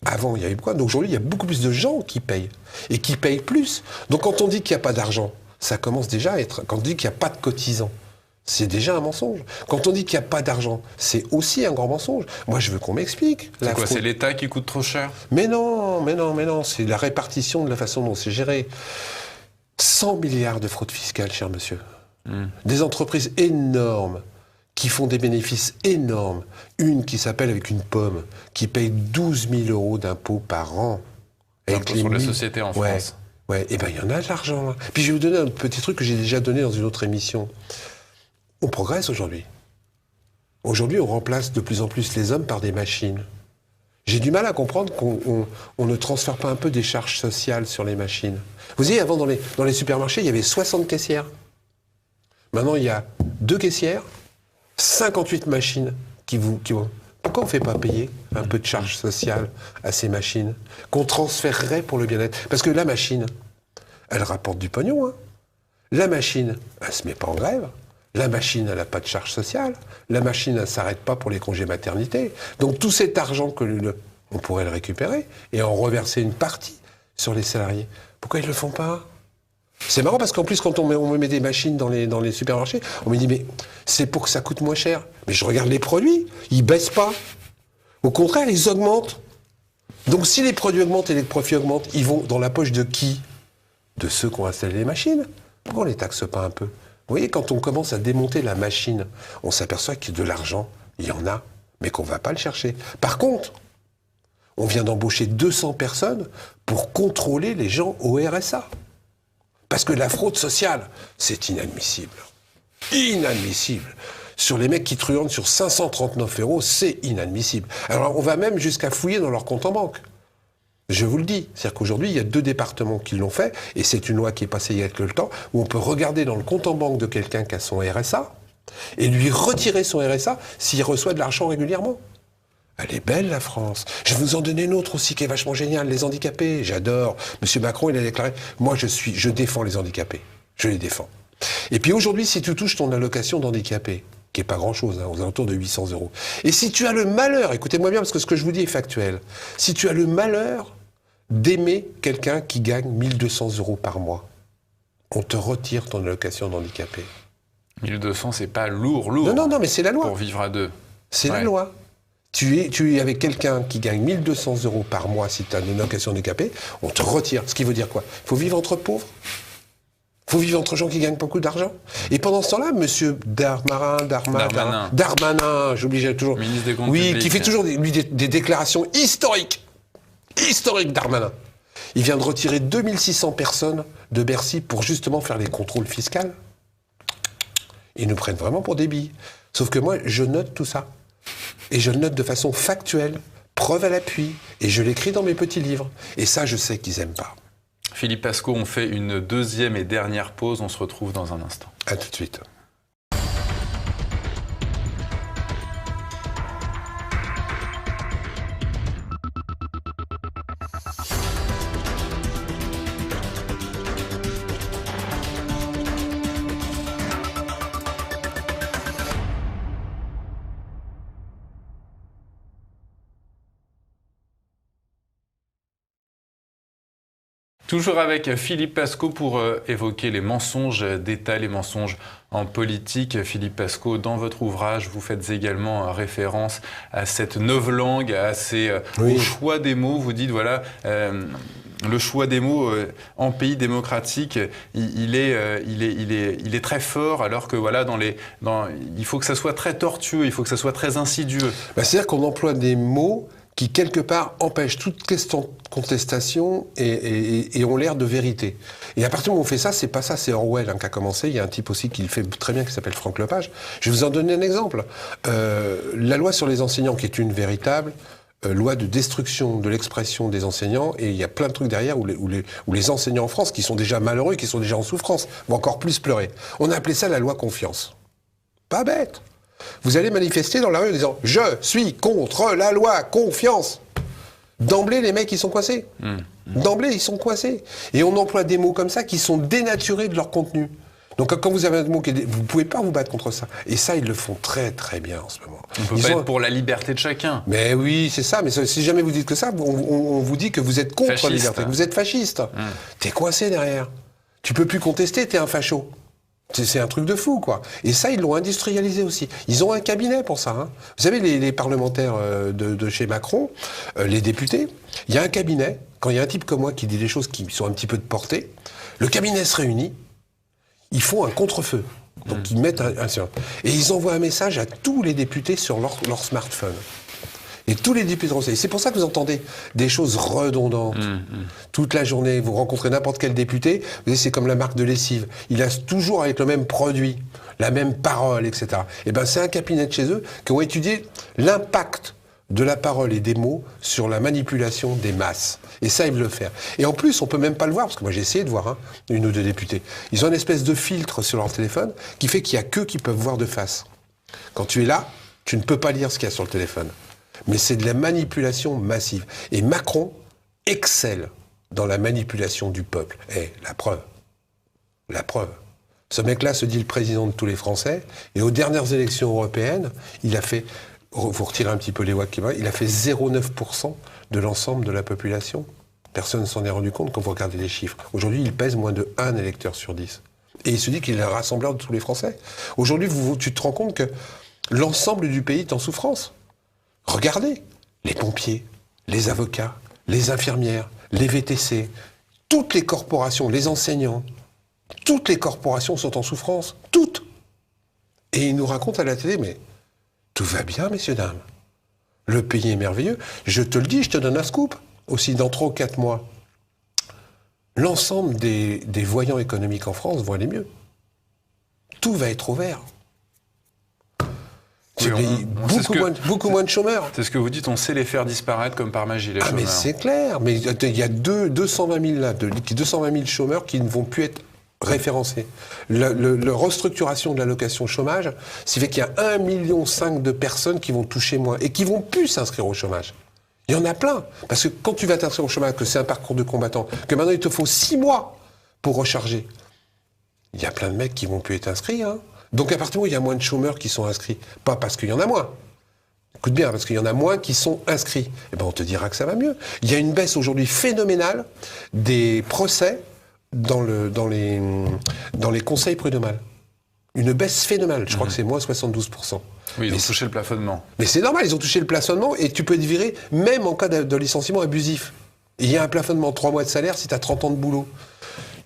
Avant, il y avait quoi? Donc aujourd'hui, il y a beaucoup plus de gens qui payent. Et qui payent plus. Donc quand on dit qu'il n'y a pas d'argent, ça commence déjà à être... Quand on dit qu'il n'y a pas de cotisants, c'est déjà un mensonge. Quand on dit qu'il n'y a pas d'argent, c'est aussi un grand mensonge. Moi, je veux qu'on m'explique. C'est quoi? C'est l'État qui coûte trop cher? Mais non. C'est la répartition de la façon dont c'est géré. 100 milliards de fraude fiscale, cher monsieur. Des entreprises énormes qui font des bénéfices énormes. Une qui s'appelle avec une pomme, qui paye 12 000 euros d'impôts par an. L'impôt sur les sociétés en France. Ouais, et ben il y en a de l'argent. Là. Puis je vais vous donner un petit truc que j'ai déjà donné dans une autre émission. On progresse aujourd'hui. Aujourd'hui, on remplace de plus en plus les hommes par des machines. J'ai du mal à comprendre qu'on ne transfère pas un peu des charges sociales sur les machines. Vous voyez, avant, dans les supermarchés, il y avait 60 caissières. Maintenant, il y a 2 caissières, 58 machines qui vont... Pourquoi on ne fait pas payer un peu de charge sociale à ces machines qu'on transférerait pour le bien-être? Parce que la machine, elle rapporte du pognon. Hein. La machine, elle ne se met pas en grève. La machine, elle n'a pas de charge sociale. La machine, elle ne s'arrête pas pour les congés maternité. Donc tout cet argent, on pourrait le récupérer et en reverser une partie sur les salariés. Pourquoi ils ne le font pas? C'est marrant parce qu'en plus, quand on me met des machines dans les supermarchés, on me dit, mais c'est pour que ça coûte moins cher. Mais je regarde les produits, ils baissent pas. Au contraire, ils augmentent. Donc si les produits augmentent et les profits augmentent, ils vont dans la poche de qui? De ceux qui ont installé les machines. Pourquoi on ne les taxe pas un peu? Vous voyez, quand on commence à démonter la machine, on s'aperçoit que de l'argent, il y en a, mais qu'on ne va pas le chercher. Par contre, on vient d'embaucher 200 personnes pour contrôler les gens au RSA. Parce que la fraude sociale, c'est inadmissible. Inadmissible. Sur les mecs qui truandent sur 539 €, c'est inadmissible. Alors on va même jusqu'à fouiller dans leur compte en banque. Je vous le dis. C'est-à-dire qu'aujourd'hui, il y a 2 départements qui l'ont fait, et c'est une loi qui est passée il y a quelque temps, où on peut regarder dans le compte en banque de quelqu'un qui a son RSA, et lui retirer son RSA s'il reçoit de l'argent régulièrement. Elle est belle, la France. Je vais vous en donner une autre aussi qui est vachement géniale, les handicapés. J'adore. Monsieur Macron, il a déclaré, moi, je défends les handicapés. Je les défends. Et puis aujourd'hui, si tu touches ton allocation d'handicapé, qui est pas grand-chose, aux alentours de 800 €, et si tu as le malheur, écoutez-moi bien, parce que ce que je vous dis est factuel, si tu as le malheur d'aimer quelqu'un qui gagne 1200 € par mois, on te retire ton allocation d'handicapé. 1200, c'est pas lourd. Non, mais c'est la loi. Pour vivre à deux. C'est la loi. Tu es avec quelqu'un qui gagne 1200 € par mois si tu as une allocation handicapée, on te retire. Ce qui veut dire quoi? Il faut vivre entre pauvres. Il faut vivre entre gens qui gagnent beaucoup d'argent. Et pendant ce temps-là, monsieur Darmanin, j'oublie toujours. Ministre des Comptes publics. publics. Qui fait toujours des déclarations historiques. Historiques, Darmanin. Il vient de retirer 2600 personnes de Bercy pour justement faire les contrôles fiscaux. Ils nous prennent vraiment pour des billes. Sauf que moi, je note tout ça. Et je le note de façon factuelle, preuve à l'appui. Et je l'écris dans mes petits livres. Et ça, je sais qu'ils n'aiment pas. Philippe Pasco, on fait une deuxième et dernière pause. On se retrouve dans un instant. À tout de suite. Toujours avec Philippe Pasco pour évoquer les mensonges d'État, les mensonges en politique. Philippe Pasco, dans votre ouvrage, vous faites également référence à cette novlangue, à au choix des mots. Vous dites, voilà, le choix des mots en pays démocratique, il est très fort, alors que voilà, il faut que ça soit très tortueux, il faut que ça soit très insidieux. C'est-à-dire qu'on emploie des mots qui, quelque part, empêchent toute contestation et ont l'air de vérité. Et à partir du moment où on fait ça, c'est pas ça, c'est Orwell qui a commencé. Il y a un type aussi qui le fait très bien, qui s'appelle Franck Lepage. Je vais vous en donner un exemple. La loi sur les enseignants, qui est une véritable loi de destruction de l'expression des enseignants, et il y a plein de trucs derrière où les enseignants en France, qui sont déjà malheureux, qui sont déjà en souffrance, vont encore plus pleurer. On a appelé ça la loi confiance. Pas bête. Vous allez manifester dans la rue en disant « Je suis contre la loi confiance ». D'emblée, les mecs, ils sont coincés. D'emblée, ils sont coincés. Et on emploie des mots comme ça qui sont dénaturés de leur contenu. Donc quand vous avez un mot vous ne pouvez pas vous battre contre ça. Et ça, ils le font très très bien en ce moment. On peut pas être pour la liberté de chacun. Mais oui, c'est ça. Mais si jamais vous dites que ça, on vous dit que vous êtes contre la liberté, que vous êtes fasciste. T'es coincé derrière. Tu peux plus contester, t'es un facho. C'est un truc de fou, quoi. Et ça, ils l'ont industrialisé aussi. Ils ont un cabinet pour ça. Hein. Vous savez, les parlementaires de chez Macron, les députés, il y a un cabinet. Quand il y a un type comme moi qui dit des choses qui sont un petit peu de portée, le cabinet se réunit, ils font un contre-feu. Donc ils mettent et ils envoient un message à tous les députés sur leur smartphone. Et tous les députés français. C'est pour ça que vous entendez des choses redondantes. Toute la journée, vous rencontrez n'importe quel député, vous savez, c'est comme la marque de lessive. Il a toujours avec le même produit, la même parole, etc. Et ben c'est un cabinet de chez eux qui ont étudié l'impact de la parole et des mots sur la manipulation des masses. Et ça, ils veulent le faire. Et en plus, on peut même pas le voir, parce que moi j'ai essayé de voir une ou deux députés. Ils ont une espèce de filtre sur leur téléphone qui fait qu'il y a qu'eux qui peuvent voir de face. Quand tu es là, tu ne peux pas lire ce qu'il y a sur le téléphone. Mais c'est de la manipulation massive. Et Macron excelle dans la manipulation du peuple. Et la preuve. La preuve. Ce mec-là se dit le président de tous les Français. Et aux dernières élections européennes, il a fait, vous retirez un petit peu les watts qui va, il a fait 0,9% de l'ensemble de la population. Personne ne s'en est rendu compte quand vous regardez les chiffres. Aujourd'hui, il pèse moins de 1 électeur sur 10. Et il se dit qu'il est le rassembleur de tous les Français. Aujourd'hui, tu te rends compte que l'ensemble du pays est en souffrance. Regardez, les pompiers, les avocats, les infirmières, les VTC, toutes les corporations, les enseignants, toutes les corporations sont en souffrance, toutes. Et ils nous racontent à la télé, mais tout va bien, messieurs, dames. Le pays est merveilleux. Je te le dis, je te donne un scoop. Aussi, dans 3 ou 4 mois, l'ensemble des voyants économiques en France vont aller mieux. Tout va être ouvert. Oui, beaucoup moins de chômeurs. C'est ce que vous dites, on sait les faire disparaître comme par magie, les chômeurs. Mais c'est clair. Mais il y a 220 000 chômeurs qui ne vont plus être référencés. La restructuration de l'allocation chômage, c'est fait qu'il y a 1,5 million de personnes qui vont toucher moins et qui vont plus s'inscrire au chômage. Il y en a plein. Parce que quand tu vas t'inscrire au chômage, que c'est un parcours de combattant, que maintenant il te faut 6 mois pour recharger, il y a plein de mecs qui vont plus être inscrits. Hein. Donc à partir du moment où il y a moins de chômeurs qui sont inscrits, pas parce qu'il y en a moins, écoute bien, parce qu'il y en a moins qui sont inscrits, eh ben on te dira que ça va mieux. Il y a une baisse aujourd'hui phénoménale des procès dans les conseils prud'homales. Une baisse phénoménale, je crois que c'est moins 72%. Oui, ils ont touché le plafonnement. Mais c'est normal, ils ont touché le plafonnement et tu peux être viré même en cas de licenciement abusif. Et il y a un plafonnement de 3 mois de salaire si tu as 30 ans de boulot.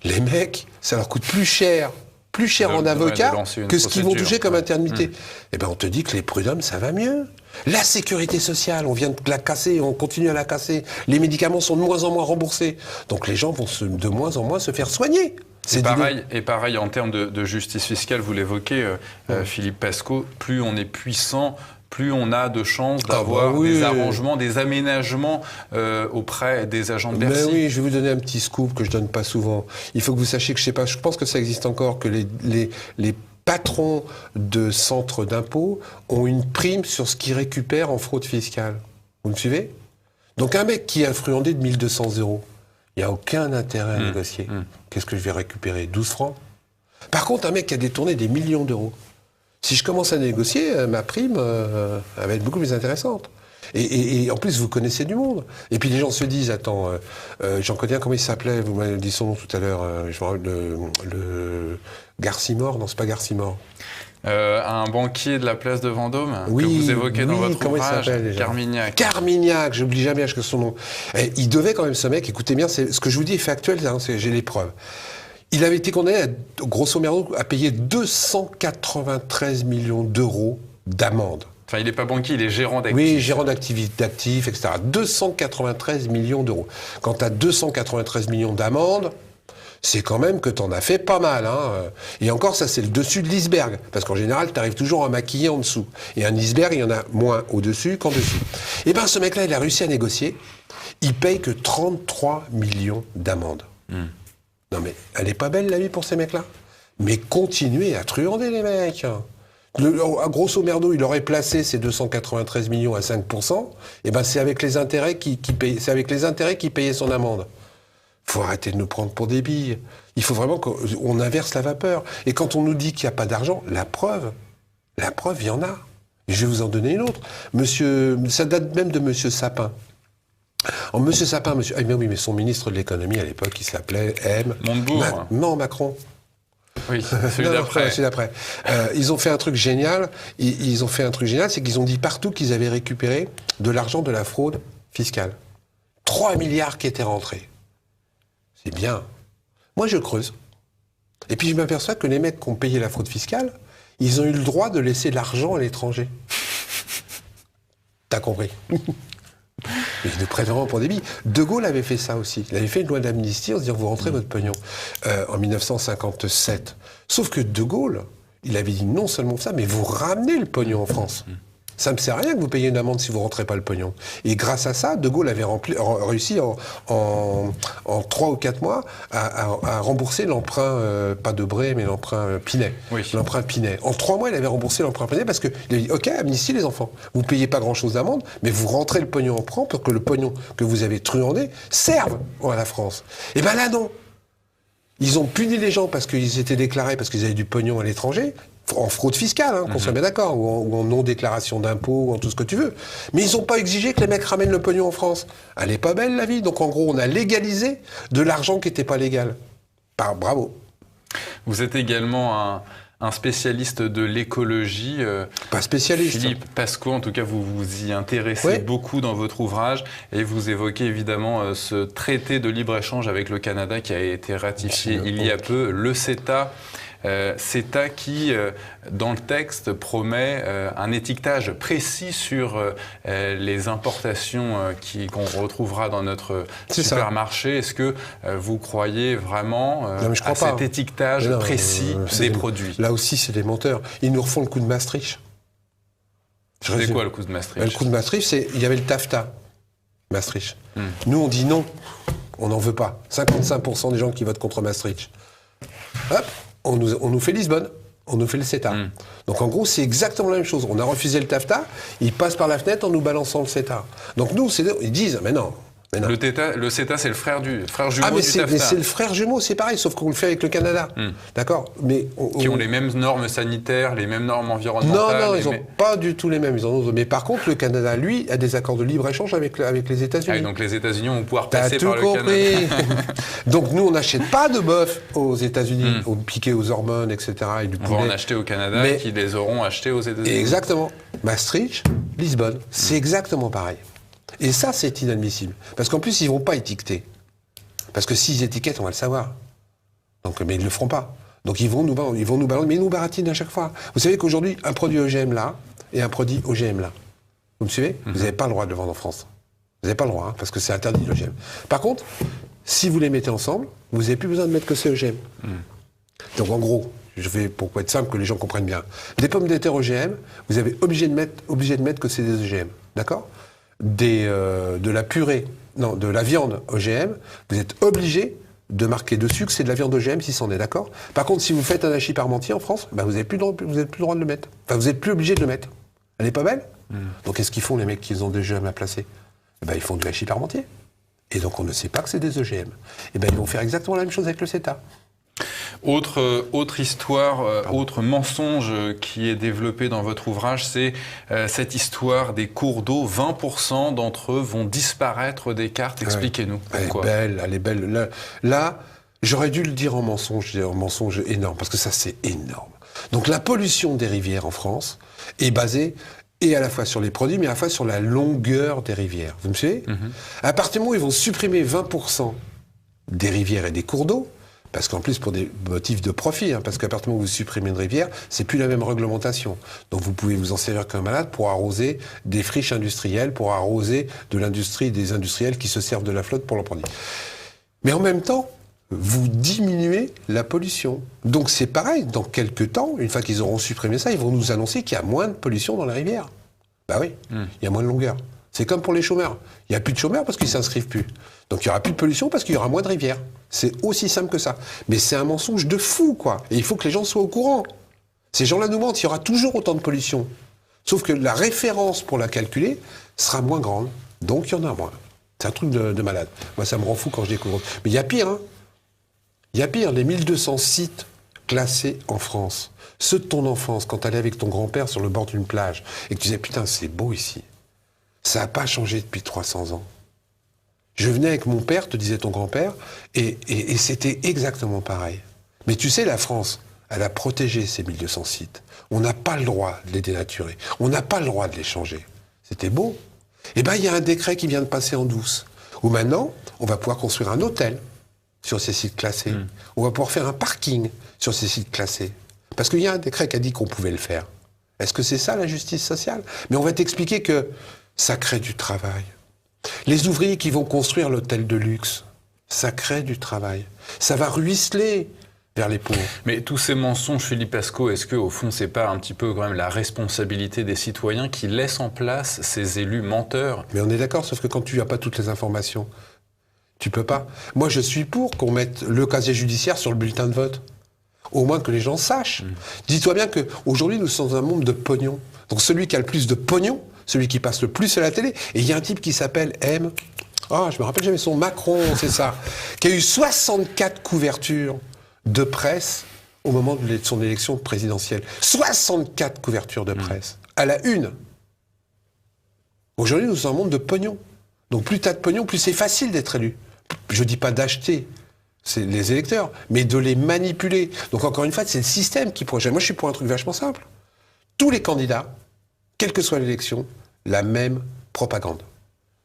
Les mecs, ça leur coûte plus cher en avocat que ce qu'ils vont toucher comme indemnité. Eh ben on te dit que les prud'hommes, ça va mieux. La sécurité sociale, on vient de la casser, on continue à la casser. Les médicaments sont de moins en moins remboursés. Donc les gens vont de moins en moins se faire soigner. Et pareil, en termes de justice fiscale, vous l'évoquez, Philippe Pascot, plus on est puissant, plus on a de chances d'avoir des arrangements, des aménagements auprès des agents de Bercy. Mais oui, je vais vous donner un petit scoop que je donne pas souvent. Il faut que vous sachiez que, je pense que ça existe encore, que les patrons de centres d'impôts ont une prime sur ce qu'ils récupèrent en fraude fiscale. Vous me suivez? Donc un mec qui a fruandé de 1 200 €, il n'y a aucun intérêt à négocier. Qu'est-ce que je vais récupérer? 12 francs? Par contre, un mec qui a détourné des millions d'euros, si je commence à négocier, ma prime elle va être beaucoup plus intéressante. Et en plus, vous connaissez du monde. Et puis les gens se disent, attends, j'en connais un, comment il s'appelait? Vous m'avez dit son nom tout à l'heure. Je me rappelle le Garcimore? Non, c'est pas Garcimore. Un banquier de la place de Vendôme que oui, vous évoquez dans votre ouvrage, Carmignac. Carmignac, j'oublie jamais que son nom. Et il devait quand même, ce mec, écoutez bien, ce que je vous dis est factuel, hein, j'ai les preuves. Il avait été condamné, grosso modo, à payer 293 millions d'euros d'amende. Enfin, il n'est pas banquier, il est gérant d'actifs. Oui, gérant d'actifs, etc. 293 millions d'euros. Quand tu as 293 millions d'amende, c'est quand même que t'en as fait pas mal. Hein. Et encore, ça, c'est le dessus de l'iceberg. Parce qu'en général, tu arrives toujours à maquiller en dessous. Et un iceberg, il y en a moins au-dessus qu'en dessous. Et bien, ce mec-là, il a réussi à négocier. Il paye que 33 millions d'amende. Non, mais elle est pas belle, la vie, pour ces mecs-là. Mais continuez à truander, les mecs. Grosso merdo, il aurait placé ces 293 millions à 5%. Et ben, c'est avec les intérêts qui payaient son amende. Faut arrêter de nous prendre pour des billes. Il faut vraiment qu'on inverse la vapeur. Et quand on nous dit qu'il n'y a pas d'argent, la preuve, il y en a. Et je vais vous en donner une autre. Ça date même de Monsieur Sapin. Monsieur Sapin, mais son ministre de l'économie à l'époque, il s'appelait Montebourg. Non, Macron. Oui, celui d'après. Ils ont fait un truc génial. Ils ont fait un truc génial, c'est qu'ils ont dit partout qu'ils avaient récupéré de l'argent de la fraude fiscale. 3 milliards qui étaient rentrés. C'est bien. Moi, je creuse. Et puis, je m'aperçois que les mecs qui ont payé la fraude fiscale, ils ont eu le droit de laisser l'argent à l'étranger. T'as compris? Ils nous prennent vraiment pour des billes. De Gaulle avait fait ça aussi. Il avait fait une loi d'amnistie en se disant, vous rentrez votre pognon. En 1957. Sauf que De Gaulle, il avait dit non seulement ça, mais vous ramenez le pognon en France. Ça ne me sert à rien que vous payiez une amende si vous ne rentrez pas le pognon. Et grâce à ça, De Gaulle avait réussi en 3 ou 4 mois à rembourser l'emprunt, pas de Bray, mais l'emprunt Pinet. Oui. L'emprunt Pinet. En 3 mois, il avait remboursé l'emprunt Pinet parce qu'il a dit, OK, amnistie les enfants. Vous ne payez pas grand-chose d'amende, mais vous rentrez le pognon en prend pour que le pognon que vous avez truandé serve à la France. Et bien là, non. Ils ont puni les gens parce qu'ils étaient déclarés, parce qu'ils avaient du pognon à l'étranger, en fraude fiscale, hein, qu'on soit bien d'accord, ou en non-déclaration d'impôts, ou en tout ce que tu veux. Mais ils n'ont pas exigé que les mecs ramènent le pognon en France. Elle n'est pas belle, la vie. Donc en gros, on a légalisé de l'argent qui n'était pas légal. Bravo. Vous êtes également un spécialiste de l'écologie. Pas spécialiste. Philippe Pascot, en tout cas, vous vous y intéressez beaucoup dans votre ouvrage et vous évoquez évidemment ce traité de libre-échange avec le Canada qui a été ratifié il y a peu, le CETA. CETA qui, dans le texte, promet un étiquetage précis sur les importations qu'on retrouvera dans notre supermarché. Est-ce que vous croyez vraiment à cet étiquetage précis des produits? Là aussi, c'est des menteurs. Ils nous refont le coup de Maastricht. C'est quoi le coup de Maastricht? Le coup de Maastricht, il y avait le TAFTA, Maastricht. Nous, on dit non, on n'en veut pas. 55% des gens qui votent contre Maastricht. hop, on nous fait Lisbonne. On nous fait le CETA. Donc en gros, c'est exactement la même chose. On a refusé le TAFTA, ils passent par la fenêtre en nous balançant le CETA. Donc nous, ils disent, mais non. Le CETA, c'est le frère jumeau du TAFTA. Mais c'est le frère jumeau, c'est pareil, sauf qu'on le fait avec le Canada. D'accord, mais qui ont les mêmes normes sanitaires, les mêmes normes environnementales. Non, ils n'ont pas du tout les mêmes. Mais par contre, le Canada, lui, a des accords de libre-échange avec les États-Unis. Ah, donc les États-Unis vont pouvoir passer par le Canada. Donc nous, on n'achète pas de bœuf aux États-Unis, piqué aux hormones, etc. Et du poulet. On va en acheter au Canada, qui les auront achetés aux États-Unis. Exactement. Maastricht, Lisbonne, c'est exactement pareil. Et ça, c'est inadmissible. Parce qu'en plus, ils ne vont pas étiqueter. Parce que s'ils étiquettent, on va le savoir. Donc, mais ils ne le feront pas. Donc ils vont nous balancer, mais ils nous baratinent à chaque fois. Vous savez qu'aujourd'hui, un produit OGM là et un produit OGM là. Vous me suivez? Vous n'avez pas le droit de le vendre en France. Vous n'avez pas le droit, hein, parce que c'est interdit l'OGM. Par contre, si vous les mettez ensemble, vous n'avez plus besoin de mettre que c'est OGM. Donc en gros, je vais pour être simple, que les gens comprennent bien. Des pommes de terre OGM, vous avez obligé de mettre que c'est des OGM. D'accord? De la purée, non, de la viande OGM, vous êtes obligé de marquer dessus que c'est de la viande OGM si c'en est, d'accord? Par contre, si vous faites un hachis parmentier en France, bah, vous n'avez plus, plus le droit de le mettre. Enfin, vous n'êtes plus obligé de le mettre. Elle n'est pas belle? Donc qu'est-ce qu'ils font les mecs qui ont des OGM à placer? Eh ben, ils font du hachis parmentier. Et donc on ne sait pas que c'est des OGM. Et ben, ils vont faire exactement la même chose avec le CETA. Autre histoire, autre mensonge qui est développé dans votre ouvrage, c'est cette histoire des cours d'eau. 20% d'entre eux vont disparaître des cartes. Expliquez-nous pourquoi. Elle est belle. Là, j'aurais dû le dire en mensonge énorme, parce que ça, c'est énorme. Donc la pollution des rivières en France est basée et à la fois sur les produits, mais à la fois sur la longueur des rivières. Vous me suivez? À partir du moment où ils vont supprimer 20% des rivières et des cours d'eau, parce qu'en plus, pour des motifs de profit, hein, parce qu'à partir du moment où vous supprimez une rivière, c'est plus la même réglementation. Donc vous pouvez vous en servir comme malade pour arroser des friches industrielles, pour arroser de l'industrie, des industriels qui se servent de la flotte pour leur produit. Mais en même temps, vous diminuez la pollution. Donc c'est pareil, dans quelques temps, une fois qu'ils auront supprimé ça, ils vont nous annoncer qu'il y a moins de pollution dans la rivière. Bah oui, il y a moins de longueur. C'est comme pour les chômeurs. Il n'y a plus de chômeurs parce qu'ils ne s'inscrivent plus. Donc il n'y aura plus de pollution parce qu'il y aura moins de rivières. C'est aussi simple que ça. Mais c'est un mensonge de fou, quoi. Et il faut que les gens soient au courant. Ces gens-là nous mentent, il y aura toujours autant de pollution. Sauf que la référence pour la calculer sera moins grande. Donc il y en a moins. C'est un truc de malade. Moi, ça me rend fou quand je découvre. Mais il y a pire, hein. Il y a pire, les 1200 sites classés en France. Ceux de ton enfance, quand tu allais avec ton grand-père sur le bord d'une plage et que tu disais, putain, c'est beau ici. Ça n'a pas changé depuis 300 ans. Je venais avec mon père, te disait ton grand-père, et c'était exactement pareil. Mais tu sais, la France, elle a protégé ces 1200 sites. On n'a pas le droit de les dénaturer. On n'a pas le droit de les changer. C'était beau. Eh bien, il y a un décret qui vient de passer en douce, où maintenant, on va pouvoir construire un hôtel sur ces sites classés. On va pouvoir faire un parking sur ces sites classés. Parce qu'il y a un décret qui a dit qu'on pouvait le faire. Est-ce que c'est ça, la justice sociale? Mais on va t'expliquer que ça crée du travail. Les ouvriers qui vont construire l'hôtel de luxe, ça crée du travail. Ça va ruisseler vers les pauvres. Mais tous ces mensonges, Philippe Pascot, est-ce qu'au fond, c'est pas un petit peu quand même la responsabilité des citoyens qui laissent en place ces élus menteurs? Mais on est d'accord, sauf que quand tu n'as pas toutes les informations, tu peux pas. Moi, je suis pour qu'on mette le casier judiciaire sur le bulletin de vote. Au moins que les gens sachent. Dis-toi bien qu'aujourd'hui, nous sommes dans un monde de pognon. Donc celui qui a le plus de pognon, celui qui passe le plus à la télé. Et il y a un type qui s'appelle M. Ah, je me rappelle jamais son Macron, c'est ça. Qui a eu 64 couvertures de presse au moment de son élection présidentielle. 64 couvertures de presse. À la une. Aujourd'hui, nous sommes dans un monde de pognon. Donc plus tu as de pognon, plus c'est facile d'être élu. Je dis pas d'acheter les électeurs, mais de les manipuler. Donc encore une fois, c'est le système qui projette. Moi, je suis pour un truc vachement simple. Tous les candidats, quelle que soit l'élection, la même propagande.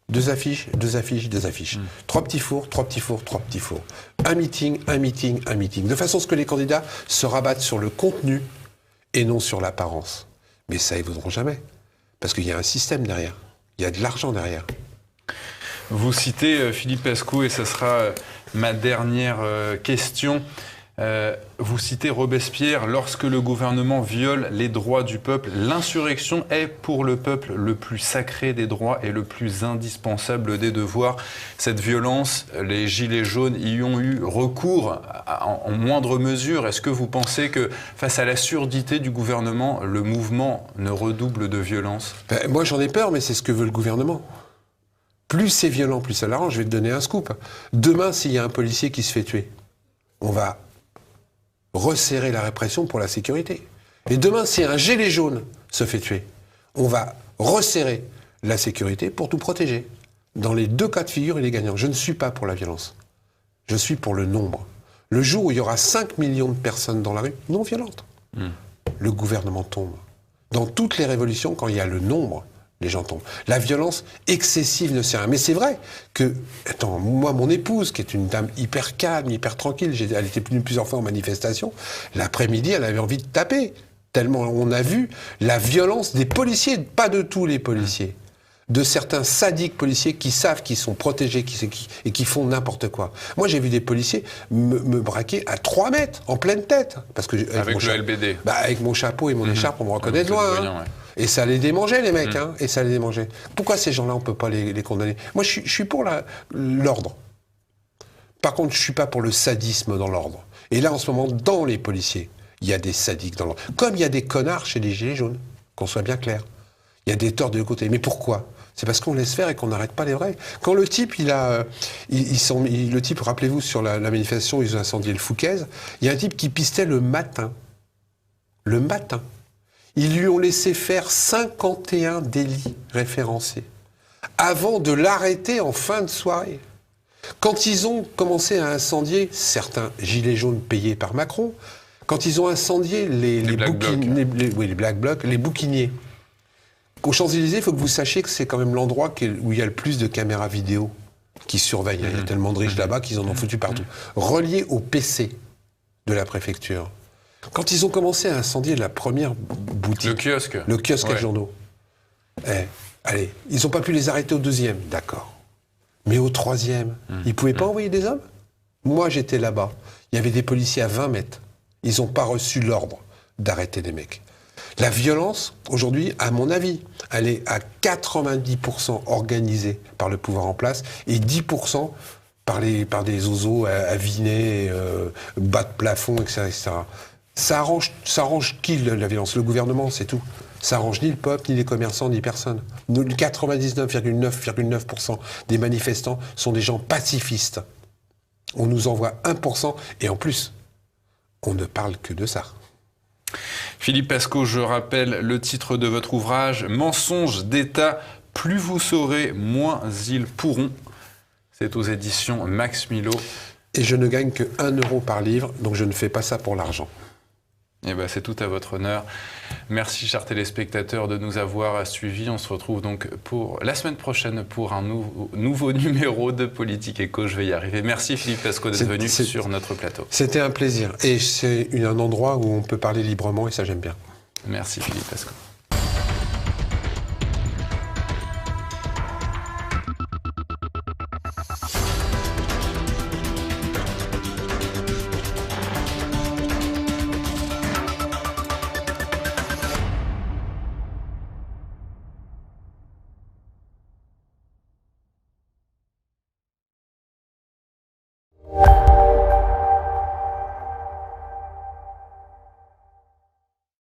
2 affiches, 2 affiches, 2 affiches. 3 petits fours, 3 petits fours, 3 petits fours. Un meeting, un meeting, un meeting. De façon à ce que les candidats se rabattent sur le contenu et non sur l'apparence. Mais ça, ils ne voudront jamais. Parce qu'il y a un système derrière. Il y a de l'argent derrière. Vous citez Philippe Pascot, et ce sera ma dernière question. Vous citez Robespierre, lorsque le gouvernement viole les droits du peuple, l'insurrection est pour le peuple le plus sacré des droits et le plus indispensable des devoirs. Cette violence, les Gilets jaunes y ont eu recours en moindre mesure. Est-ce que vous pensez que face à la surdité du gouvernement, le mouvement ne redouble de violence ? Moi j'en ai peur, mais c'est ce que veut le gouvernement. Plus c'est violent, plus ça l'arrange. Je vais te donner un scoop. Demain, s'il y a un policier qui se fait tuer, on va resserrer la répression pour la sécurité. Et demain, si un gilet jaune se fait tuer, on va resserrer la sécurité pour tout protéger. Dans les deux cas de figure, il est gagnant. Je ne suis pas pour la violence. Je suis pour le nombre. Le jour où il y aura 5 millions de personnes dans la rue, non violentes, le gouvernement tombe. Dans toutes les révolutions, quand il y a le nombre, les gens tombent. La violence excessive ne sert à rien. Mais c'est vrai que, attends, moi, mon épouse, qui est une dame hyper calme, hyper tranquille, elle était venue plusieurs fois en manifestation, l'après-midi, elle avait envie de taper. Tellement on a vu la violence des policiers, pas de tous les policiers, de certains sadiques policiers qui savent qu'ils sont protégés et qui font n'importe quoi. Moi, j'ai vu des policiers me braquer à 3 mètres, en pleine tête. Parce que avec le LBD. Avec mon chapeau et mon écharpe, on me reconnaît de loin. Voyant, ouais. Et ça les démangeait, les mecs, et ça les démangeait. Pourquoi ces gens-là, on ne peut pas les condamner ? Moi, je suis pour l'ordre. Par contre, je ne suis pas pour le sadisme dans l'ordre. Et là, en ce moment, dans les policiers, il y a des sadiques dans l'ordre. Comme il y a des connards chez les Gilets jaunes, qu'on soit bien clair. Il y a des torts de l'autre côté. Mais pourquoi ? C'est parce qu'on laisse faire et qu'on n'arrête pas les vrais. Quand le type, le type, rappelez-vous, sur la manifestation, ils ont incendié le Fouquez, il y a un type qui pistait le matin. Le matin. Ils lui ont laissé faire 51 délits référencés avant de l'arrêter en fin de soirée. Quand ils ont commencé à incendier certains gilets jaunes payés par Macron, quand ils ont incendié les Black Blocs, les bouquiniers, aux Champs-Élysées, il faut que vous sachiez que c'est quand même l'endroit où il y a le plus de caméras vidéo qui surveillent. Il y a tellement de riches là-bas qu'ils en ont foutu partout. Reliés au PC de la préfecture. Quand ils ont commencé à incendier la première boutique... Le kiosque à journaux. Allez, ils n'ont pas pu les arrêter au 2e, d'accord. Mais au 3e, ils ne pouvaient pas envoyer des hommes ? Moi, j'étais là-bas. Il y avait des policiers à 20 mètres. Ils n'ont pas reçu l'ordre d'arrêter des mecs. La violence, aujourd'hui, à mon avis, elle est à 90% organisée par le pouvoir en place et 10% par des ozos à viner, bas de plafond, etc. Ça arrange qui, la violence ? Le gouvernement, c'est tout. Ça arrange ni le peuple, ni les commerçants, ni personne. 99,9% des manifestants sont des gens pacifistes. On nous envoie 1%, et en plus, on ne parle que de ça. Philippe Pascot, je rappelle le titre de votre ouvrage, « Mensonges d'État, plus vous saurez, moins ils pourront ». C'est aux éditions Max Milo. Et je ne gagne que 1 euro par livre, donc je ne fais pas ça pour l'argent. Eh ben, c'est tout à votre honneur. Merci, chers téléspectateurs, de nous avoir suivis. On se retrouve donc pour la semaine prochaine pour un nouveau numéro de Politique Éco. Je vais y arriver. Merci, Philippe Pascot, d'être venu sur notre plateau. C'était un plaisir. Et c'est un endroit où on peut parler librement, et ça, j'aime bien. Merci, Philippe Pascot.